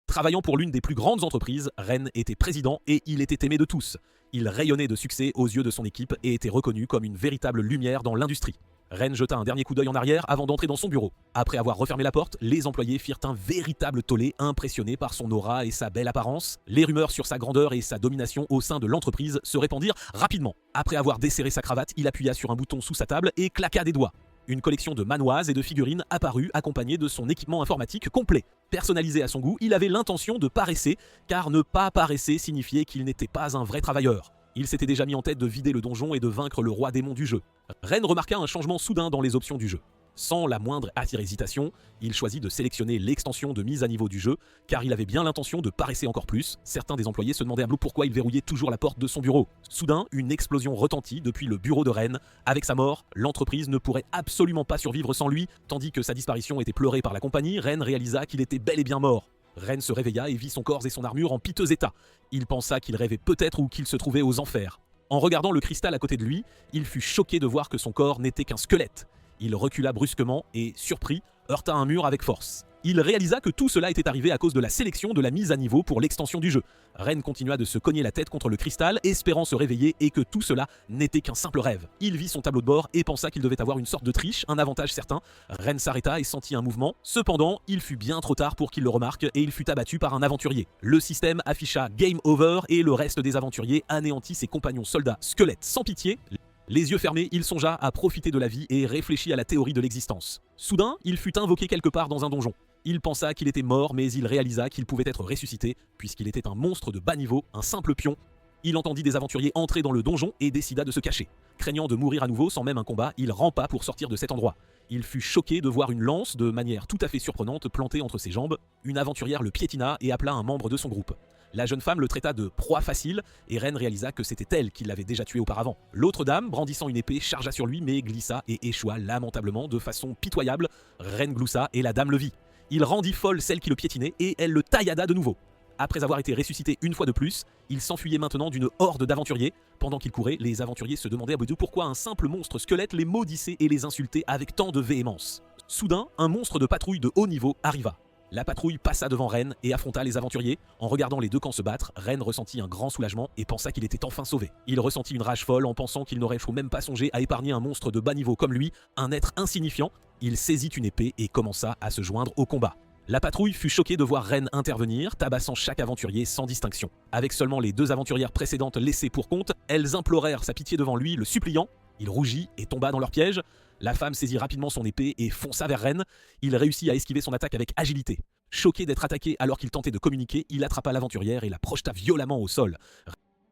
Travaillant pour l'une des plus grandes entreprises, Ren était président et il était aimé de tous. Il rayonnait de succès aux yeux de son équipe et était reconnu comme une véritable lumière dans l'industrie. Ren jeta un dernier coup d'œil en arrière avant d'entrer dans son bureau. Après avoir refermé la porte, les employés firent un véritable tollé impressionnés par son aura et sa belle apparence. Les rumeurs sur sa grandeur et sa domination au sein de l'entreprise se répandirent rapidement. Après avoir desserré sa cravate, il appuya sur un bouton sous sa table et claqua des doigts. Une collection de manoises et de figurines apparut accompagnée de son équipement informatique complet. Personnalisé à son goût, il avait l'intention de paresser, car ne pas paresser signifiait qu'il n'était pas un vrai travailleur. Il s'était déjà mis en tête de vider le donjon et de vaincre le roi démon du jeu. Ren remarqua un changement soudain dans les options du jeu. Sans la moindre hésitation, il choisit de sélectionner l'extension de mise à niveau du jeu, car il avait bien l'intention de paresser encore plus. Certains des employés se demandaient à Blue pourquoi il verrouillait toujours la porte de son bureau. Soudain, une explosion retentit depuis le bureau de Ren. Avec sa mort, l'entreprise ne pourrait absolument pas survivre sans lui, tandis que sa disparition était pleurée par la compagnie. Ren réalisa qu'il était bel et bien mort. Ren se réveilla et vit son corps et son armure en piteux état. Il pensa qu'il rêvait peut-être ou qu'il se trouvait aux enfers. En regardant le cristal à côté de lui, il fut choqué de voir que son corps n'était qu'un squelette. Il recula brusquement et, surpris, heurta un mur avec force. Il réalisa que tout cela était arrivé à cause de la sélection de la mise à niveau pour l'extension du jeu. Ren continua de se cogner la tête contre le cristal, espérant se réveiller et que tout cela n'était qu'un simple rêve. Il vit son tableau de bord et pensa qu'il devait avoir une sorte de triche, un avantage certain. Ren s'arrêta et sentit un mouvement. Cependant, il fut bien trop tard pour qu'il le remarque et il fut abattu par un aventurier. Le système afficha Game Over et le reste des aventuriers anéantit ses compagnons soldats squelettes sans pitié. Les yeux fermés, il songea à profiter de la vie et réfléchit à la théorie de l'existence. Soudain, il fut invoqué quelque part dans un donjon. Il pensa qu'il était mort, mais il réalisa qu'il pouvait être ressuscité, puisqu'il était un monstre de bas niveau, un simple pion. Il entendit des aventuriers entrer dans le donjon et décida de se cacher. Craignant de mourir à nouveau sans même un combat, il rampa pour sortir de cet endroit. Il fut choqué de voir une lance, de manière tout à fait surprenante, plantée entre ses jambes. Une aventurière le piétina et appela un membre de son groupe. La jeune femme le traita de proie facile et Ren réalisa que c'était elle qui l'avait déjà tué auparavant. L'autre dame, brandissant une épée, chargea sur lui mais glissa et échoua lamentablement de façon pitoyable. Ren gloussa et la dame le vit. Il rendit folle celle qui le piétinait et elle le taillada de nouveau. Après avoir été ressuscité une fois de plus, il s'enfuyait maintenant d'une horde d'aventuriers. Pendant qu'il courait, les aventuriers se demandaient à bout de pourquoi un simple monstre squelette les maudissait et les insultait avec tant de véhémence. Soudain, un monstre de patrouille de haut niveau arriva. La patrouille passa devant Ren et affronta les aventuriers. En regardant les deux camps se battre, Ren ressentit un grand soulagement et pensa qu'il était enfin sauvé. Il ressentit une rage folle en pensant qu'il n'aurait même pas songé à épargner un monstre de bas niveau comme lui, un être insignifiant. Il saisit une épée et commença à se joindre au combat. La patrouille fut choquée de voir Ren intervenir, tabassant chaque aventurier sans distinction. Avec seulement les deux aventurières précédentes laissées pour compte, elles implorèrent sa pitié devant lui, le suppliant. Il rougit et tomba dans leur piège. La femme saisit rapidement son épée et fonça vers Ren. Il réussit à esquiver son attaque avec agilité. Choqué d'être attaqué alors qu'il tentait de communiquer, il attrapa l'aventurière et la projeta violemment au sol.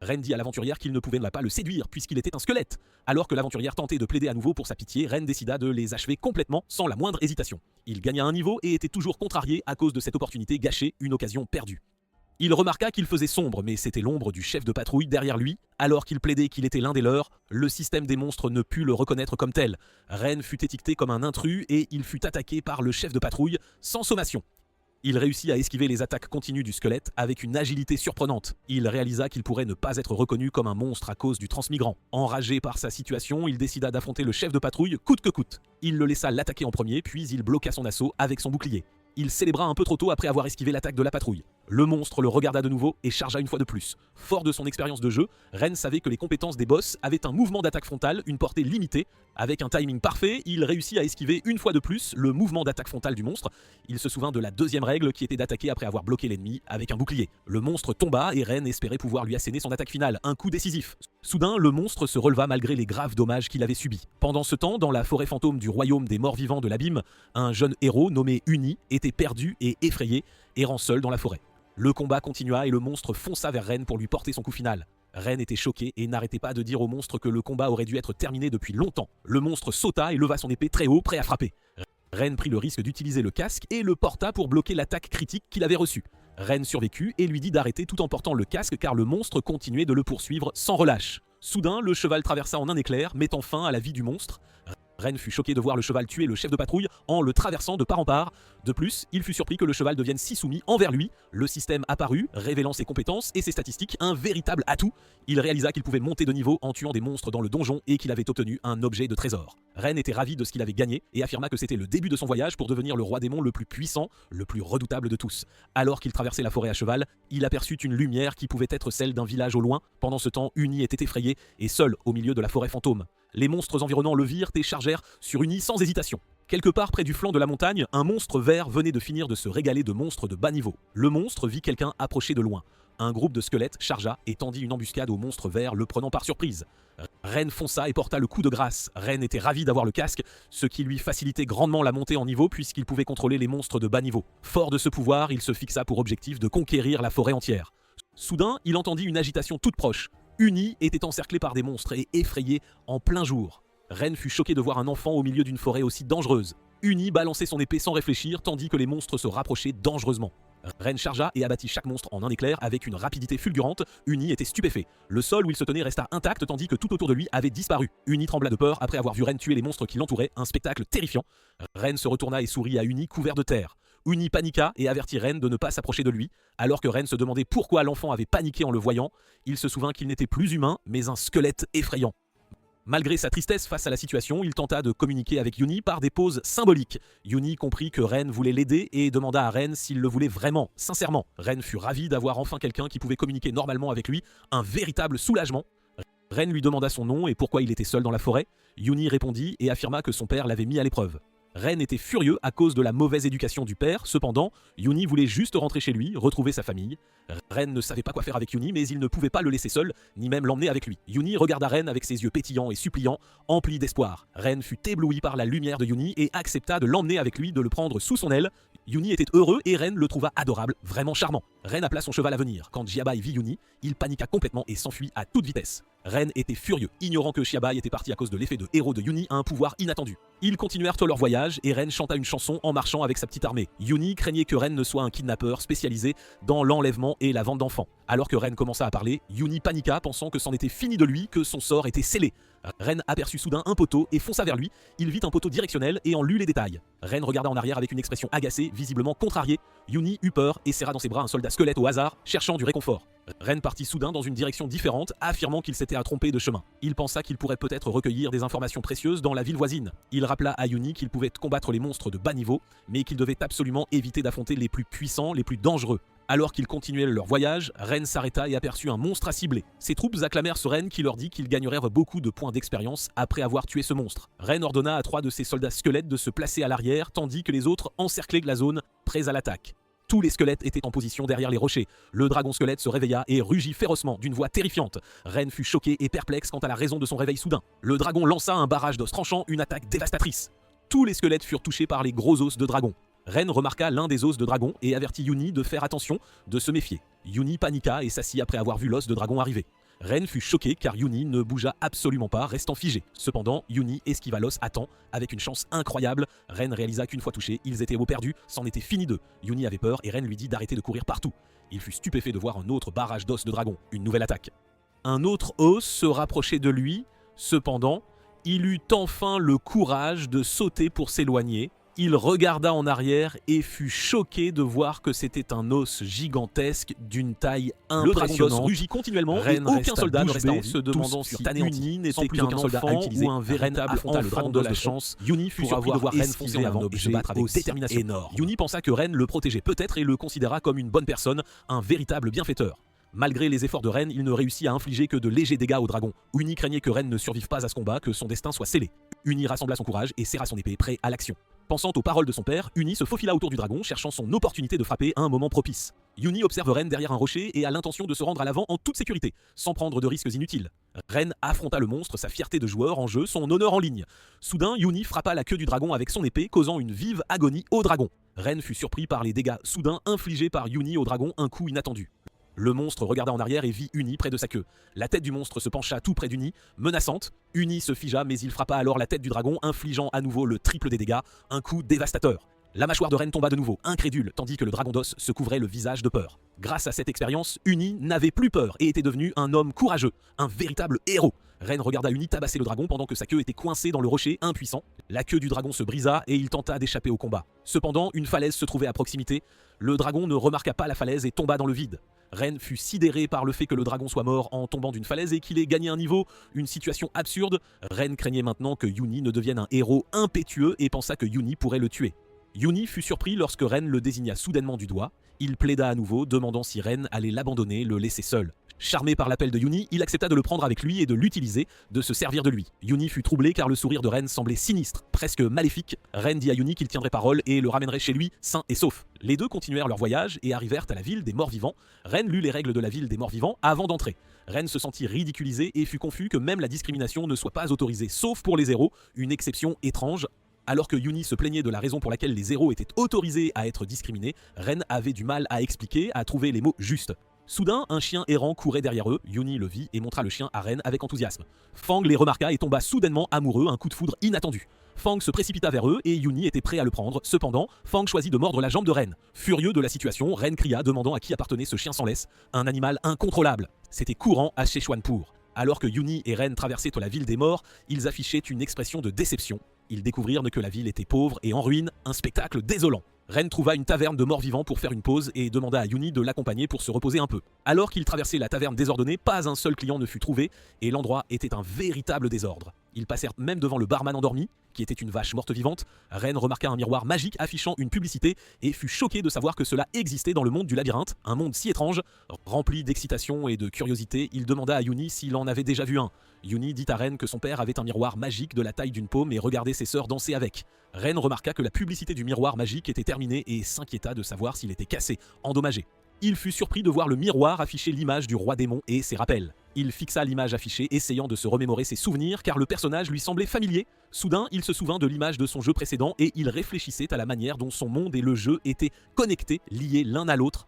Ren dit à l'aventurière qu'il ne pouvait pas le séduire puisqu'il était un squelette. Alors que l'aventurière tentait de plaider à nouveau pour sa pitié, Ren décida de les achever complètement sans la moindre hésitation. Il gagna un niveau et était toujours contrarié à cause de cette opportunité gâchée, une occasion perdue. Il remarqua qu'il faisait sombre, mais c'était l'ombre du chef de patrouille derrière lui. Alors qu'il plaidait qu'il était l'un des leurs, le système des monstres ne put le reconnaître comme tel. Ren fut étiqueté comme un intrus et il fut attaqué par le chef de patrouille sans sommation. Il réussit à esquiver les attaques continues du squelette avec une agilité surprenante. Il réalisa qu'il pourrait ne pas être reconnu comme un monstre à cause du transmigrant. Enragé par sa situation, il décida d'affronter le chef de patrouille coûte que coûte. Il le laissa l'attaquer en premier, puis il bloqua son assaut avec son bouclier. Il célébra un peu trop tôt après avoir esquivé l'attaque de la patrouille. Le monstre le regarda de nouveau et chargea une fois de plus. Fort de son expérience de jeu, Ren savait que les compétences des boss avaient un mouvement d'attaque frontale, une portée limitée. Avec un timing parfait, il réussit à esquiver une fois de plus le mouvement d'attaque frontale du monstre. Il se souvint de la deuxième règle qui était d'attaquer après avoir bloqué l'ennemi avec un bouclier. Le monstre tomba et Ren espérait pouvoir lui asséner son attaque finale, un coup décisif. Soudain, le monstre se releva malgré les graves dommages qu'il avait subis. Pendant ce temps, dans la forêt fantôme du royaume des morts vivants de l'abîme, un jeune héros nommé Uni était perdu et effrayé, errant seul dans la forêt. Le combat continua et le monstre fonça vers Ren pour lui porter son coup final. Ren était choqué et n'arrêtait pas de dire au monstre que le combat aurait dû être terminé depuis longtemps. Le monstre sauta et leva son épée très haut, prêt à frapper. Ren prit le risque d'utiliser le casque et le porta pour bloquer l'attaque critique qu'il avait reçue. Ren survécut et lui dit d'arrêter tout en portant le casque car le monstre continuait de le poursuivre sans relâche. Soudain, le cheval traversa en un éclair, mettant fin à la vie du monstre. Ren fut choqué de voir le cheval tuer le chef de patrouille en le traversant de part en part. De plus, il fut surpris que le cheval devienne si soumis envers lui. Le système apparut, révélant ses compétences et ses statistiques, un véritable atout. Il réalisa qu'il pouvait monter de niveau en tuant des monstres dans le donjon et qu'il avait obtenu un objet de trésor. Ren était ravi de ce qu'il avait gagné et affirma que c'était le début de son voyage pour devenir le roi démon le plus puissant, le plus redoutable de tous. Alors qu'il traversait la forêt à cheval, il aperçut une lumière qui pouvait être celle d'un village au loin. Pendant ce temps, Uni était effrayé et seul au milieu de la forêt fantôme. Les monstres environnants le virent et chargèrent sur Uni sans hésitation. Quelque part près du flanc de la montagne, un monstre vert venait de finir de se régaler de monstres de bas niveau. Le monstre vit quelqu'un approcher de loin. Un groupe de squelettes chargea et tendit une embuscade au monstre vert, le prenant par surprise. Ren fonça et porta le coup de grâce. Ren était ravi d'avoir le casque, ce qui lui facilitait grandement la montée en niveau puisqu'il pouvait contrôler les monstres de bas niveau. Fort de ce pouvoir, il se fixa pour objectif de conquérir la forêt entière. Soudain, il entendit une agitation toute proche. Uni était encerclé par des monstres et effrayé en plein jour. Ren fut choqué de voir un enfant au milieu d'une forêt aussi dangereuse. Uni balançait son épée sans réfléchir tandis que les monstres se rapprochaient dangereusement. Ren chargea et abattit chaque monstre en un éclair avec une rapidité fulgurante. Uni était stupéfait. Le sol où il se tenait resta intact tandis que tout autour de lui avait disparu. Uni trembla de peur après avoir vu Ren tuer les monstres qui l'entouraient, un spectacle terrifiant. Ren se retourna et sourit à Uni couvert de terre. Uni paniqua et avertit Ren de ne pas s'approcher de lui. Alors que Ren se demandait pourquoi l'enfant avait paniqué en le voyant, il se souvint qu'il n'était plus humain, mais un squelette effrayant. Malgré sa tristesse face à la situation, il tenta de communiquer avec Uni par des poses symboliques. Uni comprit que Ren voulait l'aider et demanda à Ren s'il le voulait vraiment, sincèrement. Ren fut ravi d'avoir enfin quelqu'un qui pouvait communiquer normalement avec lui, un véritable soulagement. Ren lui demanda son nom et pourquoi il était seul dans la forêt. Uni répondit et affirma que son père l'avait mis à l'épreuve. Ren était furieux à cause de la mauvaise éducation du père, cependant, Uni voulait juste rentrer chez lui, retrouver sa famille. Ren ne savait pas quoi faire avec Uni, mais il ne pouvait pas le laisser seul, ni même l'emmener avec lui. Uni regarda Ren avec ses yeux pétillants et suppliants, emplis d'espoir. Ren fut ébloui par la lumière de Uni et accepta de l'emmener avec lui, de le prendre sous son aile. Uni était heureux et Ren le trouva adorable, vraiment charmant. Ren appela son cheval à venir. Quand Xiabai vit Uni, il paniqua complètement et s'enfuit à toute vitesse. Ren était furieux, ignorant que Xiabai était parti à cause de l'effet de héros de Uni à un pouvoir inattendu. Ils continuèrent leur voyage et Ren chanta une chanson en marchant avec sa petite armée. Uni craignait que Ren ne soit un kidnappeur spécialisé dans l'enlèvement et la vente d'enfants. Alors que Ren commença à parler, Uni paniqua pensant que c'en était fini de lui, que son sort était scellé. Ren aperçut soudain un poteau et fonça vers lui. Il vit un poteau directionnel et en lut les détails. Ren regarda en arrière avec une expression agacée, visiblement contrariée. Uni eut peur et serra dans ses bras un soldat squelette au hasard, cherchant du réconfort. Ren partit soudain dans une direction différente, affirmant qu'il s'était trompé de chemin. Il pensa qu'il pourrait peut-être recueillir des informations précieuses dans la ville voisine. Il rappela à Uni qu'il pouvait combattre les monstres de bas niveau, mais qu'il devait absolument éviter d'affronter les plus puissants, les plus dangereux. Alors qu'ils continuaient leur voyage, Ren s'arrêta et aperçut un monstre à cibler. Ses troupes acclamèrent ce Ren qui leur dit qu'ils gagneraient beaucoup de points d'expérience après avoir tué ce monstre. Ren ordonna à 3 de ses soldats squelettes de se placer à l'arrière, tandis que les autres encerclaient la zone, prêts à l'attaque. Tous les squelettes étaient en position derrière les rochers. Le dragon squelette se réveilla et rugit férocement d'une voix terrifiante. Ren fut choqué et perplexe quant à la raison de son réveil soudain. Le dragon lança un barrage d'os tranchants, une attaque dévastatrice. Tous les squelettes furent touchés par les gros os de dragon. Ren remarqua l'un des os de dragon et avertit Uni de faire attention, de se méfier. Uni paniqua et s'assit après avoir vu l'os de dragon arriver. Ren fut choqué car Uni ne bougea absolument pas, restant figé. Cependant, Uni esquiva l'os à temps, avec une chance incroyable. Ren réalisa qu'une fois touchés, ils étaient au perdu, c'en était fini d'eux. Uni avait peur et Ren lui dit d'arrêter de courir partout. Il fut stupéfait de voir un autre barrage d'os de dragon, une nouvelle attaque. Un autre os se rapprochait de lui, cependant, il eut enfin le courage de sauter pour s'éloigner. Il regarda en arrière et fut choqué de voir que c'était un os gigantesque d'une taille impressionnante. Le dragon d'os rugit continuellement et aucun soldat ne resta en vie, se demandant si Uni n'était qu'un enfant ou un véritable enfant de la chance. Uni fut surpris de voir Ren foncer en avant et se battre avec détermination énorme. Uni pensa que Ren le protégeait peut-être et le considéra comme une bonne personne, un véritable bienfaiteur. Malgré les efforts de Ren, il ne réussit à infliger que de légers dégâts au dragon. Uni craignait que Ren ne survive pas à ce combat, que son destin soit scellé. Uni rassembla son courage et serra son épée, prêt à l'action. Pensant aux paroles de son père, Uni se faufila autour du dragon, cherchant son opportunité de frapper à un moment propice. Uni observe Ren derrière un rocher et a l'intention de se rendre à l'avant en toute sécurité, sans prendre de risques inutiles. Ren affronta le monstre, sa fierté de joueur en jeu, son honneur en ligne. Soudain, Uni frappa la queue du dragon avec son épée, causant une vive agonie au dragon. Ren fut surpris par les dégâts soudains infligés par Uni au dragon, un coup inattendu. Le monstre regarda en arrière et vit Uni près de sa queue. La tête du monstre se pencha tout près d'Uni, menaçante. Uni se figea, mais il frappa alors la tête du dragon, infligeant à nouveau le triple des dégâts, un coup dévastateur. La mâchoire de Ren tomba de nouveau, incrédule, tandis que le dragon d'os se couvrait le visage de peur. Grâce à cette expérience, Uni n'avait plus peur et était devenu un homme courageux, un véritable héros. Ren regarda Uni tabasser le dragon pendant que sa queue était coincée dans le rocher, impuissant. La queue du dragon se brisa et il tenta d'échapper au combat. Cependant, une falaise se trouvait à proximité. Le dragon ne remarqua pas la falaise et tomba dans le vide. Ren fut sidéré par le fait que le dragon soit mort en tombant d'une falaise et qu'il ait gagné un niveau, une situation absurde. Ren craignait maintenant que Uni ne devienne un héros impétueux et pensa que Uni pourrait le tuer. Uni fut surpris lorsque Ren le désigna soudainement du doigt. Il plaida à nouveau, demandant si Ren allait l'abandonner, le laisser seul. Charmé par l'appel de Uni, il accepta de le prendre avec lui et de l'utiliser, de se servir de lui. Uni fut troublé car le sourire de Ren semblait sinistre, presque maléfique. Ren dit à Uni qu'il tiendrait parole et le ramènerait chez lui, sain et sauf. Les deux continuèrent leur voyage et arrivèrent à la ville des morts-vivants. Ren lut les règles de la ville des morts-vivants avant d'entrer. Ren se sentit ridiculisé et fut confus que même la discrimination ne soit pas autorisée, sauf pour les héros, une exception étrange. Alors que Uni se plaignait de la raison pour laquelle les héros étaient autorisés à être discriminés, Ren avait du mal à expliquer, à trouver les mots justes. Soudain, un chien errant courait derrière eux. Uni le vit et montra le chien à Ren avec enthousiasme. Fang les remarqua et tomba soudainement amoureux, un coup de foudre inattendu. Fang se précipita vers eux et Uni était prêt à le prendre. Cependant, Fang choisit de mordre la jambe de Ren. Furieux de la situation, Ren cria demandant à qui appartenait ce chien sans laisse, un animal incontrôlable. C'était courant à Szechuanpur. Alors que Uni et Ren traversaient la ville des morts, ils affichaient une expression de déception. Ils découvrirent que la ville était pauvre et en ruine, un spectacle désolant. Ren trouva une taverne de morts-vivants pour faire une pause et demanda à Uni de l'accompagner pour se reposer un peu. Alors qu'il traversait la taverne désordonnée, pas un seul client ne fut trouvé et l'endroit était un véritable désordre. Ils passèrent même devant le barman endormi, qui était une vache morte vivante. Ren remarqua un miroir magique affichant une publicité et fut choqué de savoir que cela existait dans le monde du labyrinthe, un monde si étrange. Rempli d'excitation et de curiosité, il demanda à Uni s'il en avait déjà vu un. Uni dit à Ren que son père avait un miroir magique de la taille d'une paume et regardait ses sœurs danser avec. Ren remarqua que la publicité du miroir magique était terminée et s'inquiéta de savoir s'il était cassé, endommagé. Il fut surpris de voir le miroir afficher l'image du roi démon et ses rappels. Il fixa l'image affichée, essayant de se remémorer ses souvenirs car le personnage lui semblait familier. Soudain, il se souvint de l'image de son jeu précédent et il réfléchissait à la manière dont son monde et le jeu étaient connectés, liés l'un à l'autre.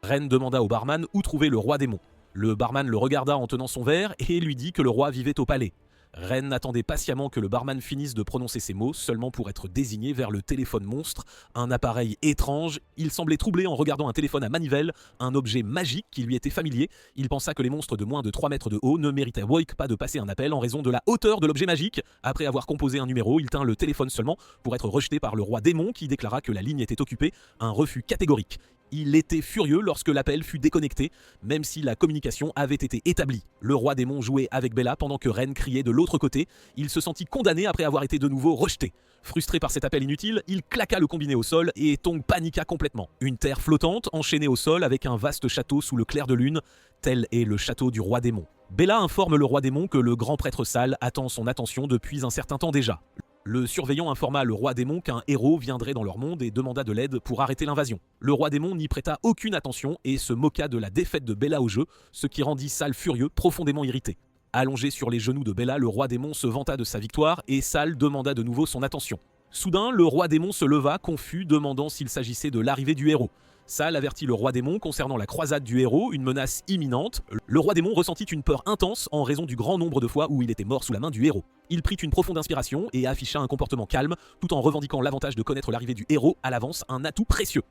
Ren demanda au barman où trouver le roi démon. Le barman le regarda en tenant son verre et lui dit que le roi vivait au palais. Ren attendait patiemment que le barman finisse de prononcer ces mots, seulement pour être désigné vers le téléphone monstre, un appareil étrange. Il semblait troublé en regardant un téléphone à manivelle, un objet magique qui lui était familier. Il pensa que les monstres de moins de 3 mètres de haut ne méritaient pas de passer un appel en raison de la hauteur de l'objet magique. Après avoir composé un numéro, il tint le téléphone seulement pour être rejeté par le roi démon qui déclara que la ligne était occupée, un refus catégorique. Il était furieux lorsque l'appel fut déconnecté, même si la communication avait été établie. Le roi démon jouait avec Bella pendant que Ren criait de l'autre côté. Il se sentit condamné après avoir été de nouveau rejeté. Frustré par cet appel inutile, il claqua le combiné au sol et Tong paniqua complètement. Une terre flottante enchaînée au sol avec un vaste château sous le clair de lune, tel est le château du roi démon. Bella informe le roi démon que le grand prêtre Sal attend son attention depuis un certain temps déjà. Le surveillant informa le roi démon qu'un héros viendrait dans leur monde et demanda de l'aide pour arrêter l'invasion. Le roi démon n'y prêta aucune attention et se moqua de la défaite de Bella au jeu, ce qui rendit Sal furieux, profondément irrité. Allongé sur les genoux de Bella, le roi démon se vanta de sa victoire et Sal demanda de nouveau son attention. Soudain, le roi démon se leva, confus, demandant s'il s'agissait de l'arrivée du héros. Sal avertit le roi démon concernant la croisade du héros, une menace imminente. Le roi démon ressentit une peur intense en raison du grand nombre de fois où il était mort sous la main du héros. Il prit une profonde inspiration et afficha un comportement calme, tout en revendiquant l'avantage de connaître l'arrivée du héros à l'avance, un atout précieux.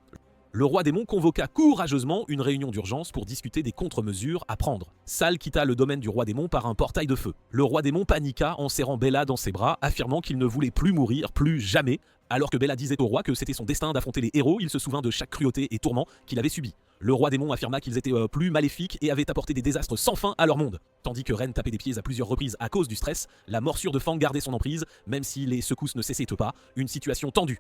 Le roi démon convoqua courageusement une réunion d'urgence pour discuter des contre-mesures à prendre. Sal quitta le domaine du roi démon par un portail de feu. Le roi démon paniqua en serrant Bella dans ses bras, affirmant qu'il ne voulait plus mourir, plus jamais. Alors que Bella disait au roi que c'était son destin d'affronter les héros, il se souvint de chaque cruauté et tourment qu'il avait subi. Le roi démon affirma qu'ils étaient plus maléfiques et avaient apporté des désastres sans fin à leur monde. Tandis que Ren tapait des pieds à plusieurs reprises à cause du stress, la morsure de Fang gardait son emprise, même si les secousses ne cessaient pas, une situation tendue.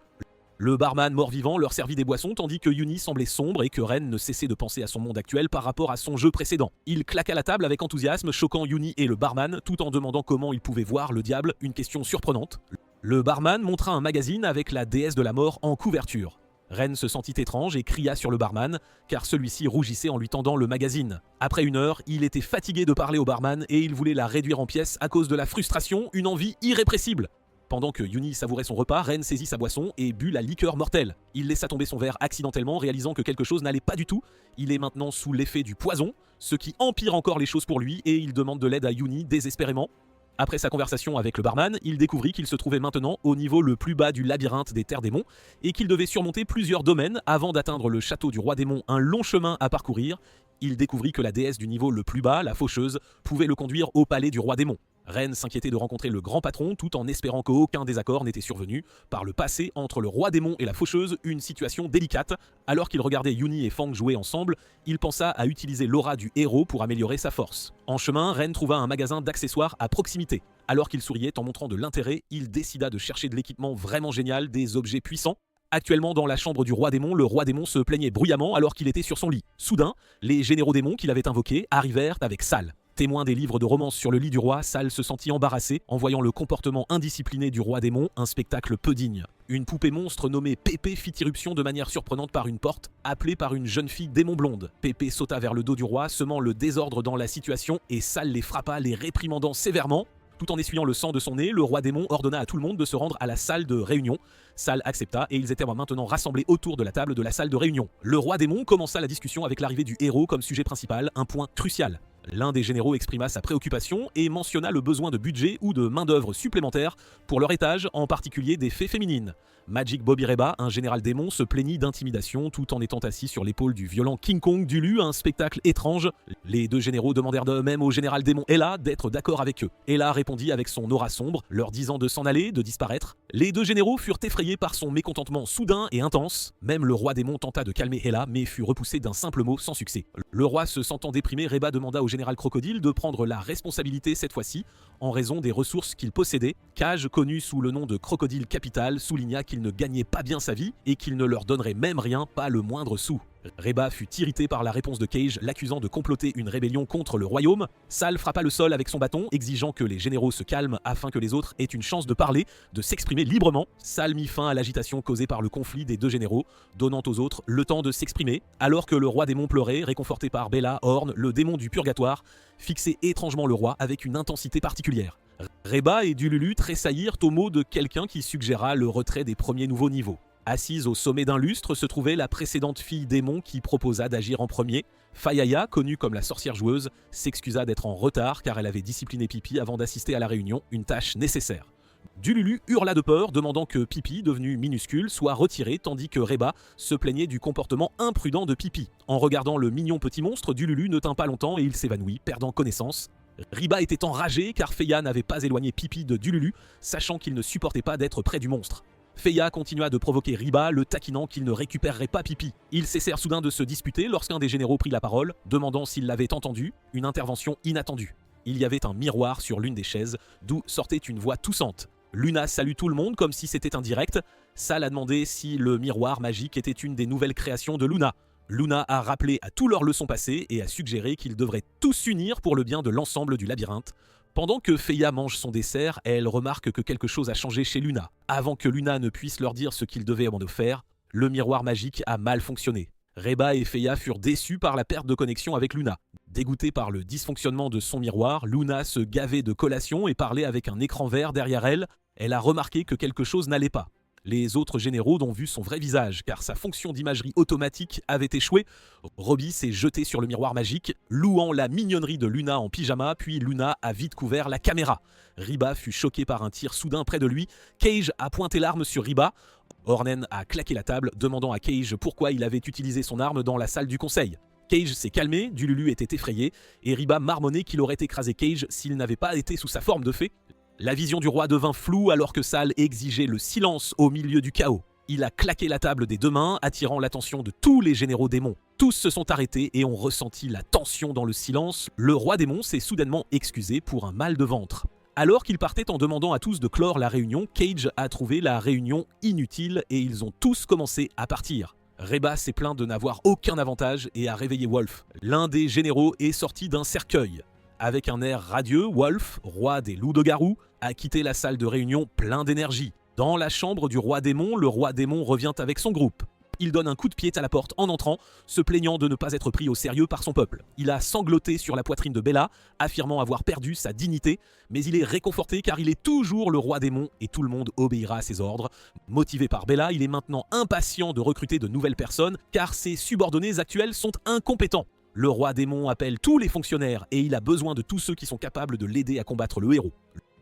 Le barman mort-vivant leur servit des boissons tandis que Uni semblait sombre et que Ren ne cessait de penser à son monde actuel par rapport à son jeu précédent. Il claqua la table avec enthousiasme, choquant Uni et le barman tout en demandant comment il pouvait voir le diable, une question surprenante. Le barman montra un magazine avec la déesse de la mort en couverture. Ren se sentit étrange et cria sur le barman, car celui-ci rougissait en lui tendant le magazine. Après une heure, il était fatigué de parler au barman et il voulait la réduire en pièces à cause de la frustration, une envie irrépressible. Pendant que Uni savourait son repas, Ren saisit sa boisson et but la liqueur mortelle. Il laissa tomber son verre accidentellement, réalisant que quelque chose n'allait pas du tout. Il est maintenant sous l'effet du poison, ce qui empire encore les choses pour lui et il demande de l'aide à Uni désespérément. Après sa conversation avec le barman, il découvrit qu'il se trouvait maintenant au niveau le plus bas du labyrinthe des terres démons et qu'il devait surmonter plusieurs domaines avant d'atteindre le château du roi démon, un long chemin à parcourir. Il découvrit que la déesse du niveau le plus bas, la faucheuse, pouvait le conduire au palais du roi démon. Ren s'inquiétait de rencontrer le grand patron tout en espérant qu'aucun désaccord n'était survenu. Par le passé, entre le roi démon et la faucheuse, une situation délicate. Alors qu'il regardait Yuni et Fang jouer ensemble, il pensa à utiliser l'aura du héros pour améliorer sa force. En chemin, Ren trouva un magasin d'accessoires à proximité. Alors qu'il souriait en montrant de l'intérêt, il décida de chercher de l'équipement vraiment génial, des objets puissants. Actuellement dans la chambre du roi démon, le roi démon se plaignait bruyamment alors qu'il était sur son lit. Soudain, les généraux démons qu'il avait invoqués arrivèrent avec Sal. Témoin des livres de romance sur le lit du roi, Sal se sentit embarrassé en voyant le comportement indiscipliné du roi démon, un spectacle peu digne. Une poupée monstre nommée Pépé fit irruption de manière surprenante par une porte, appelée par une jeune fille démon blonde. Pépé sauta vers le dos du roi, semant le désordre dans la situation, et Sal les frappa, les réprimandant sévèrement. Tout en essuyant le sang de son nez, le roi démon ordonna à tout le monde de se rendre à la salle de réunion. Sal accepta et ils étaient maintenant rassemblés autour de la table de la salle de réunion. Le roi démon commença la discussion avec l'arrivée du héros comme sujet principal, un point crucial. L'un des généraux exprima sa préoccupation et mentionna le besoin de budget ou de main-d'œuvre supplémentaire pour leur étage, en particulier des fées féminines. Magic Bobby Reba, un général démon, se plaignit d'intimidation tout en étant assis sur l'épaule du violent King Kong Dulu, un spectacle étrange. Les deux généraux demandèrent d'eux-mêmes au général démon Ella d'être d'accord avec eux. Ella répondit avec son aura sombre, leur disant de s'en aller, de disparaître. Les deux généraux furent effrayés par son mécontentement soudain et intense. Même le roi démon tenta de calmer Ella, mais fut repoussé d'un simple mot sans succès. Le roi se sentant déprimé, Reba demanda au général Crocodile de prendre la responsabilité cette fois-ci, en raison des ressources qu'il possédait. Cage, connu sous le nom de Crocodile Capital, souligna qu'il ne gagnait pas bien sa vie et qu'il ne leur donnerait même rien, pas le moindre sou. Reba fut irrité par la réponse de Cage, l'accusant de comploter une rébellion contre le royaume. Sal frappa le sol avec son bâton, exigeant que les généraux se calment afin que les autres aient une chance de parler, de s'exprimer librement. Sal mit fin à l'agitation causée par le conflit des deux généraux, donnant aux autres le temps de s'exprimer, alors que le roi démon pleurait, réconforté par Bella, Horn, le démon du purgatoire, fixait étrangement le roi avec une intensité particulière. Reba et Dululu tressaillirent au mot de quelqu'un qui suggéra le retrait des premiers nouveaux niveaux. Assise au sommet d'un lustre se trouvait la précédente fille démon qui proposa d'agir en premier. Fayaya, connue comme la sorcière joueuse, s'excusa d'être en retard car elle avait discipliné Pipi avant d'assister à la réunion, une tâche nécessaire. Dululu hurla de peur, demandant que Pipi, devenu minuscule, soit retiré, tandis que Reba se plaignait du comportement imprudent de Pipi. En regardant le mignon petit monstre, Dululu ne tint pas longtemps et il s'évanouit, perdant connaissance. Riba était enragé car Feya n'avait pas éloigné Pipi de Dululu, sachant qu'il ne supportait pas d'être près du monstre. Feya continua de provoquer Riba, le taquinant qu'il ne récupérerait pas Pipi. Ils cessèrent soudain de se disputer lorsqu'un des généraux prit la parole, demandant s'il l'avait entendu, une intervention inattendue. Il y avait un miroir sur l'une des chaises, d'où sortait une voix toussante. Luna salue tout le monde comme si c'était un direct. Sal a demandé si le miroir magique était une des nouvelles créations de Luna. Luna a rappelé à tous leurs leçons passées et a suggéré qu'ils devraient tous s'unir pour le bien de l'ensemble du labyrinthe. Pendant que Feya mange son dessert, elle remarque que quelque chose a changé chez Luna. Avant que Luna ne puisse leur dire ce qu'ils devaient en faire, le miroir magique a mal fonctionné. Reba et Feya furent déçus par la perte de connexion avec Luna. Dégoûtée par le dysfonctionnement de son miroir, Luna se gavait de collations et parlait avec un écran vert derrière elle. Elle a remarqué que quelque chose n'allait pas. Les autres généraux ont vu son vrai visage, car sa fonction d'imagerie automatique avait échoué. Robbie s'est jeté sur le miroir magique, louant la mignonnerie de Luna en pyjama, puis Luna a vite couvert la caméra. Riba fut choqué par un tir soudain près de lui. Cage a pointé l'arme sur Riba. Hornen a claqué la table, demandant à Cage pourquoi il avait utilisé son arme dans la salle du conseil. Cage s'est calmé, Dululu était effrayé, et Riba marmonnait qu'il aurait écrasé Cage s'il n'avait pas été sous sa forme de fée. La vision du roi devint floue alors que Sal exigeait le silence au milieu du chaos. Il a claqué la table des deux mains, attirant l'attention de tous les généraux démons. Tous se sont arrêtés et ont ressenti la tension dans le silence. Le roi démon s'est soudainement excusé pour un mal de ventre. Alors qu'il partait en demandant à tous de clore la réunion, Cage a trouvé la réunion inutile et ils ont tous commencé à partir. Reba s'est plaint de n'avoir aucun avantage et a réveillé Wolf. L'un des généraux est sorti d'un cercueil. Avec un air radieux, Wolf, roi des loups-de-garou, a quitté la salle de réunion plein d'énergie. Dans la chambre du roi démon, le roi démon revient avec son groupe. Il donne un coup de pied à la porte en entrant, se plaignant de ne pas être pris au sérieux par son peuple. Il a sangloté sur la poitrine de Bella, affirmant avoir perdu sa dignité, mais il est réconforté car il est toujours le roi démon et tout le monde obéira à ses ordres. Motivé par Bella, il est maintenant impatient de recruter de nouvelles personnes car ses subordonnés actuels sont incompétents. Le roi démon appelle tous les fonctionnaires et il a besoin de tous ceux qui sont capables de l'aider à combattre le héros.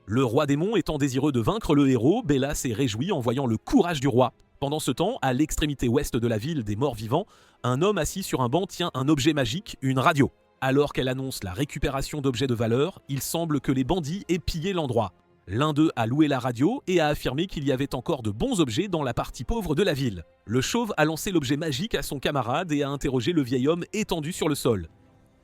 Le roi démon étant désireux de vaincre le héros, Bella s'est réjouie en voyant le courage du roi. Pendant ce temps, à l'extrémité ouest de la ville des morts vivants, un homme assis sur un banc tient un objet magique, une radio. Alors qu'elle annonce la récupération d'objets de valeur, il semble que les bandits aient pillé l'endroit. L'un d'eux a loué la radio et a affirmé qu'il y avait encore de bons objets dans la partie pauvre de la ville. Le chauve a lancé l'objet magique à son camarade et a interrogé le vieil homme étendu sur le sol.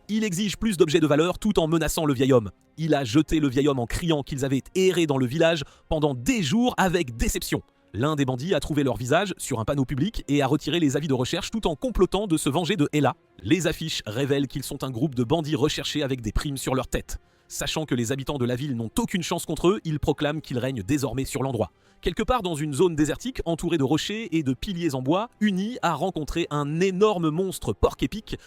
Il exige plus d'objets de valeur tout en menaçant le vieil homme. Il a jeté le vieil homme en criant qu'ils avaient erré dans le village pendant des jours avec déception. L'un des bandits a trouvé leur visage sur un panneau public et a retiré les avis de recherche tout en complotant de se venger de Ella. Les affiches révèlent qu'ils sont un groupe de bandits recherchés avec des primes sur leur tête. Sachant que les habitants de la ville n'ont aucune chance contre eux, ils proclament qu'ils règnent désormais sur l'endroit. Quelque part dans une zone désertique entourée de rochers et de piliers en bois, Uni a rencontré un énorme monstre porc-épic.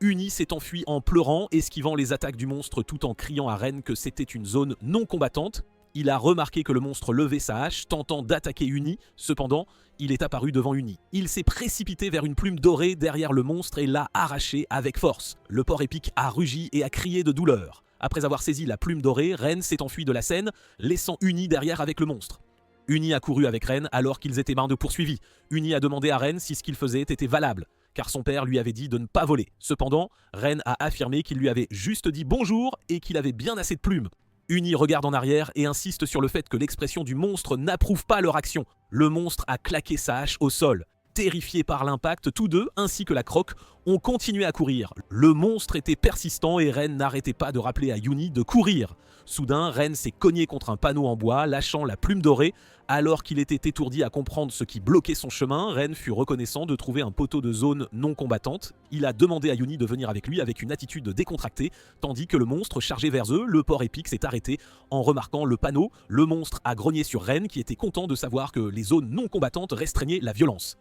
Uni s'est enfui en pleurant, esquivant les attaques du monstre tout en criant à Ren que c'était une zone non combattante. Il a remarqué que le monstre levait sa hache, tentant d'attaquer Uni. Cependant, il est apparu devant Uni. Il s'est précipité vers une plume dorée derrière le monstre et l'a arraché avec force. Le porc épic a rugi et a crié de douleur. Après avoir saisi la plume dorée, Ren s'est enfui de la scène, laissant Uni derrière avec le monstre. Uni a couru avec Ren alors qu'ils étaient de poursuivis. Uni a demandé à Ren si ce qu'il faisait était valable, car son père lui avait dit de ne pas voler. Cependant, Ren a affirmé qu'il lui avait juste dit bonjour et qu'il avait bien assez de plumes. Uni regarde en arrière et insiste sur le fait que l'expression du monstre n'approuve pas leur action. Le monstre a claqué sa hache au sol. Terrifiés par l'impact, tous deux, ainsi que la croque, ont continué à courir. Le monstre était persistant et Ren n'arrêtait pas de rappeler à Uni de courir. Soudain, Ren s'est cogné contre un panneau en bois, lâchant la plume dorée. Alors qu'il était étourdi à comprendre ce qui bloquait son chemin, Ren fut reconnaissant de trouver un poteau de zone non combattante. Il a demandé à Uni de venir avec lui avec une attitude décontractée, tandis que le monstre chargé vers eux, le porc épic, s'est arrêté. En remarquant le panneau, le monstre a grogné sur Ren qui était content de savoir que les zones non combattantes restreignaient la violence.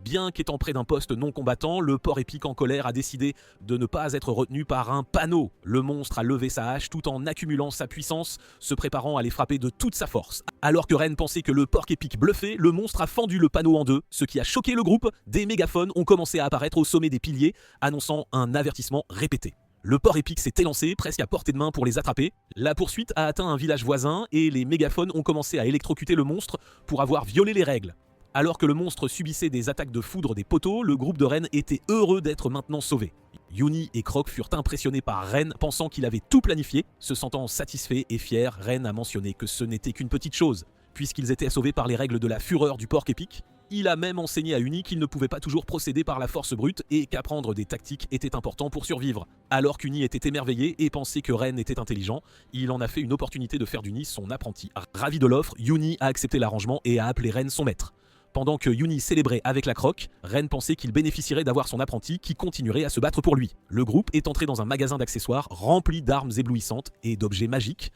Bien qu'étant près d'un poste non combattant, le porc épic en colère a décidé de ne pas être retenu par un panneau. Le monstre a levé sa hache tout en accumulant sa puissance, se préparant à les frapper de toute sa force. Alors que Ren pensait que le porc épic bluffait, le monstre a fendu le panneau en deux, ce qui a choqué le groupe. Des mégaphones ont commencé à apparaître au sommet des piliers, annonçant un avertissement répété. Le porc épic s'est élancé, presque à portée de main pour les attraper. La poursuite a atteint un village voisin et les mégaphones ont commencé à électrocuter le monstre pour avoir violé les règles. Alors que le monstre subissait des attaques de foudre des poteaux, le groupe de Ren était heureux d'être maintenant sauvé. Uni et Croc furent impressionnés par Ren, pensant qu'il avait tout planifié. Se sentant satisfait et fier, Ren a mentionné que ce n'était qu'une petite chose. Puisqu'ils étaient sauvés par les règles de la fureur du porc épic, il a même enseigné à Uni qu'il ne pouvait pas toujours procéder par la force brute et qu'apprendre des tactiques était important pour survivre. Alors qu'Uni était émerveillé et pensait que Ren était intelligent, il en a fait une opportunité de faire d'Uni son apprenti. Ravi de l'offre, Uni a accepté l'arrangement et a appelé Ren son maître. Pendant que Uni célébrait avec la croque, Ren pensait qu'il bénéficierait d'avoir son apprenti qui continuerait à se battre pour lui. Le groupe est entré dans un magasin d'accessoires rempli d'armes éblouissantes et d'objets magiques.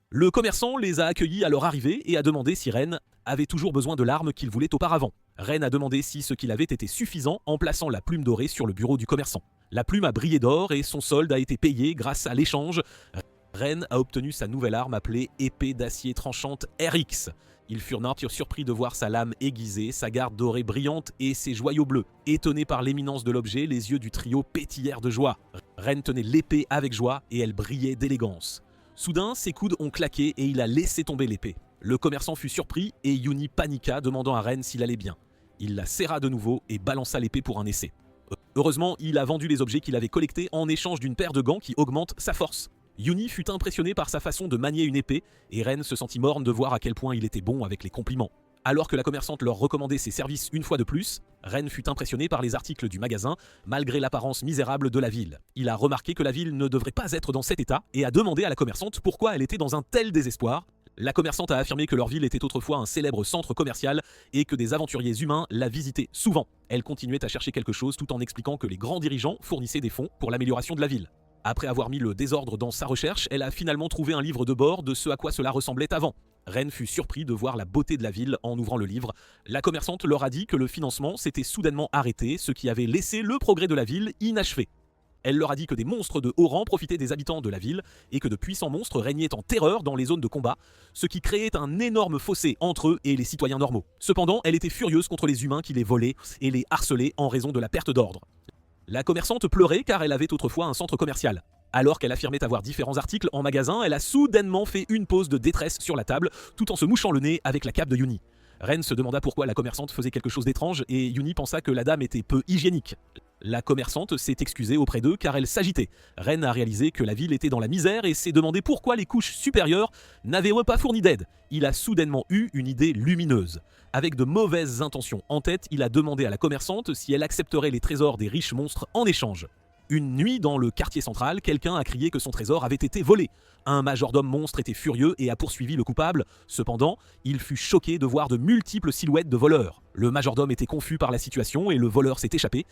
Le commerçant les a accueillis à leur arrivée et a demandé si Ren avait toujours besoin de l'arme qu'il voulait auparavant. Ren a demandé si ce qu'il avait était suffisant en plaçant la plume dorée sur le bureau du commerçant. La plume a brillé d'or et son solde a été payé grâce à l'échange. Ren a obtenu sa nouvelle arme appelée épée d'acier tranchante RX. Ils furent surpris de voir sa lame aiguisée, sa garde dorée brillante et ses joyaux bleus. Étonnés par l'éminence de l'objet, les yeux du trio pétillèrent de joie. Ren tenait l'épée avec joie et elle brillait d'élégance. Soudain, ses coudes ont claqué et il a laissé tomber l'épée. Le commerçant fut surpris et Uni paniqua, demandant à Ren s'il allait bien. Il la serra de nouveau et balança l'épée pour un essai. Heureusement, il a vendu les objets qu'il avait collectés en échange d'une paire de gants qui augmente sa force. Uni fut impressionné par sa façon de manier une épée et Ren se sentit morne de voir à quel point il était bon avec les compliments. Alors que la commerçante leur recommandait ses services une fois de plus, Ren fut impressionné par les articles du magasin, malgré l'apparence misérable de la ville. Il a remarqué que la ville ne devrait pas être dans cet état et a demandé à la commerçante pourquoi elle était dans un tel désespoir. La commerçante a affirmé que leur ville était autrefois un célèbre centre commercial et que des aventuriers humains la visitaient souvent. Elle continuait à chercher quelque chose tout en expliquant que les grands dirigeants fournissaient des fonds pour l'amélioration de la ville. Après avoir mis le désordre dans sa recherche, elle a finalement trouvé un livre de bord de ce à quoi cela ressemblait avant. Ren fut surpris de voir la beauté de la ville en ouvrant le livre. La commerçante leur a dit que le financement s'était soudainement arrêté, ce qui avait laissé le progrès de la ville inachevé. Elle leur a dit que des monstres de haut rang profitaient des habitants de la ville et que de puissants monstres régnaient en terreur dans les zones de combat, ce qui créait un énorme fossé entre eux et les citoyens normaux. Cependant, elle était furieuse contre les humains qui les volaient et les harcelaient en raison de la perte d'ordre. La commerçante pleurait car elle avait autrefois un centre commercial. Alors qu'elle affirmait avoir différents articles en magasin, elle a soudainement fait une pose de détresse sur la table, tout en se mouchant le nez avec la cape de Yuni. Ren se demanda pourquoi la commerçante faisait quelque chose d'étrange et Yuni pensa que la dame était peu hygiénique. La commerçante s'est excusée auprès d'eux car elle s'agitait. Ren a réalisé que la ville était dans la misère et s'est demandé pourquoi les couches supérieures n'avaient pas fourni d'aide. Il a soudainement eu une idée lumineuse. Avec de mauvaises intentions en tête, il a demandé à la commerçante si elle accepterait les trésors des riches monstres en échange. Une nuit, dans le quartier central, quelqu'un a crié que son trésor avait été volé. Un majordome monstre était furieux et a poursuivi le coupable. Cependant, il fut choqué de voir de multiples silhouettes de voleurs. Le majordome était confus par la situation et le voleur s'est échappé.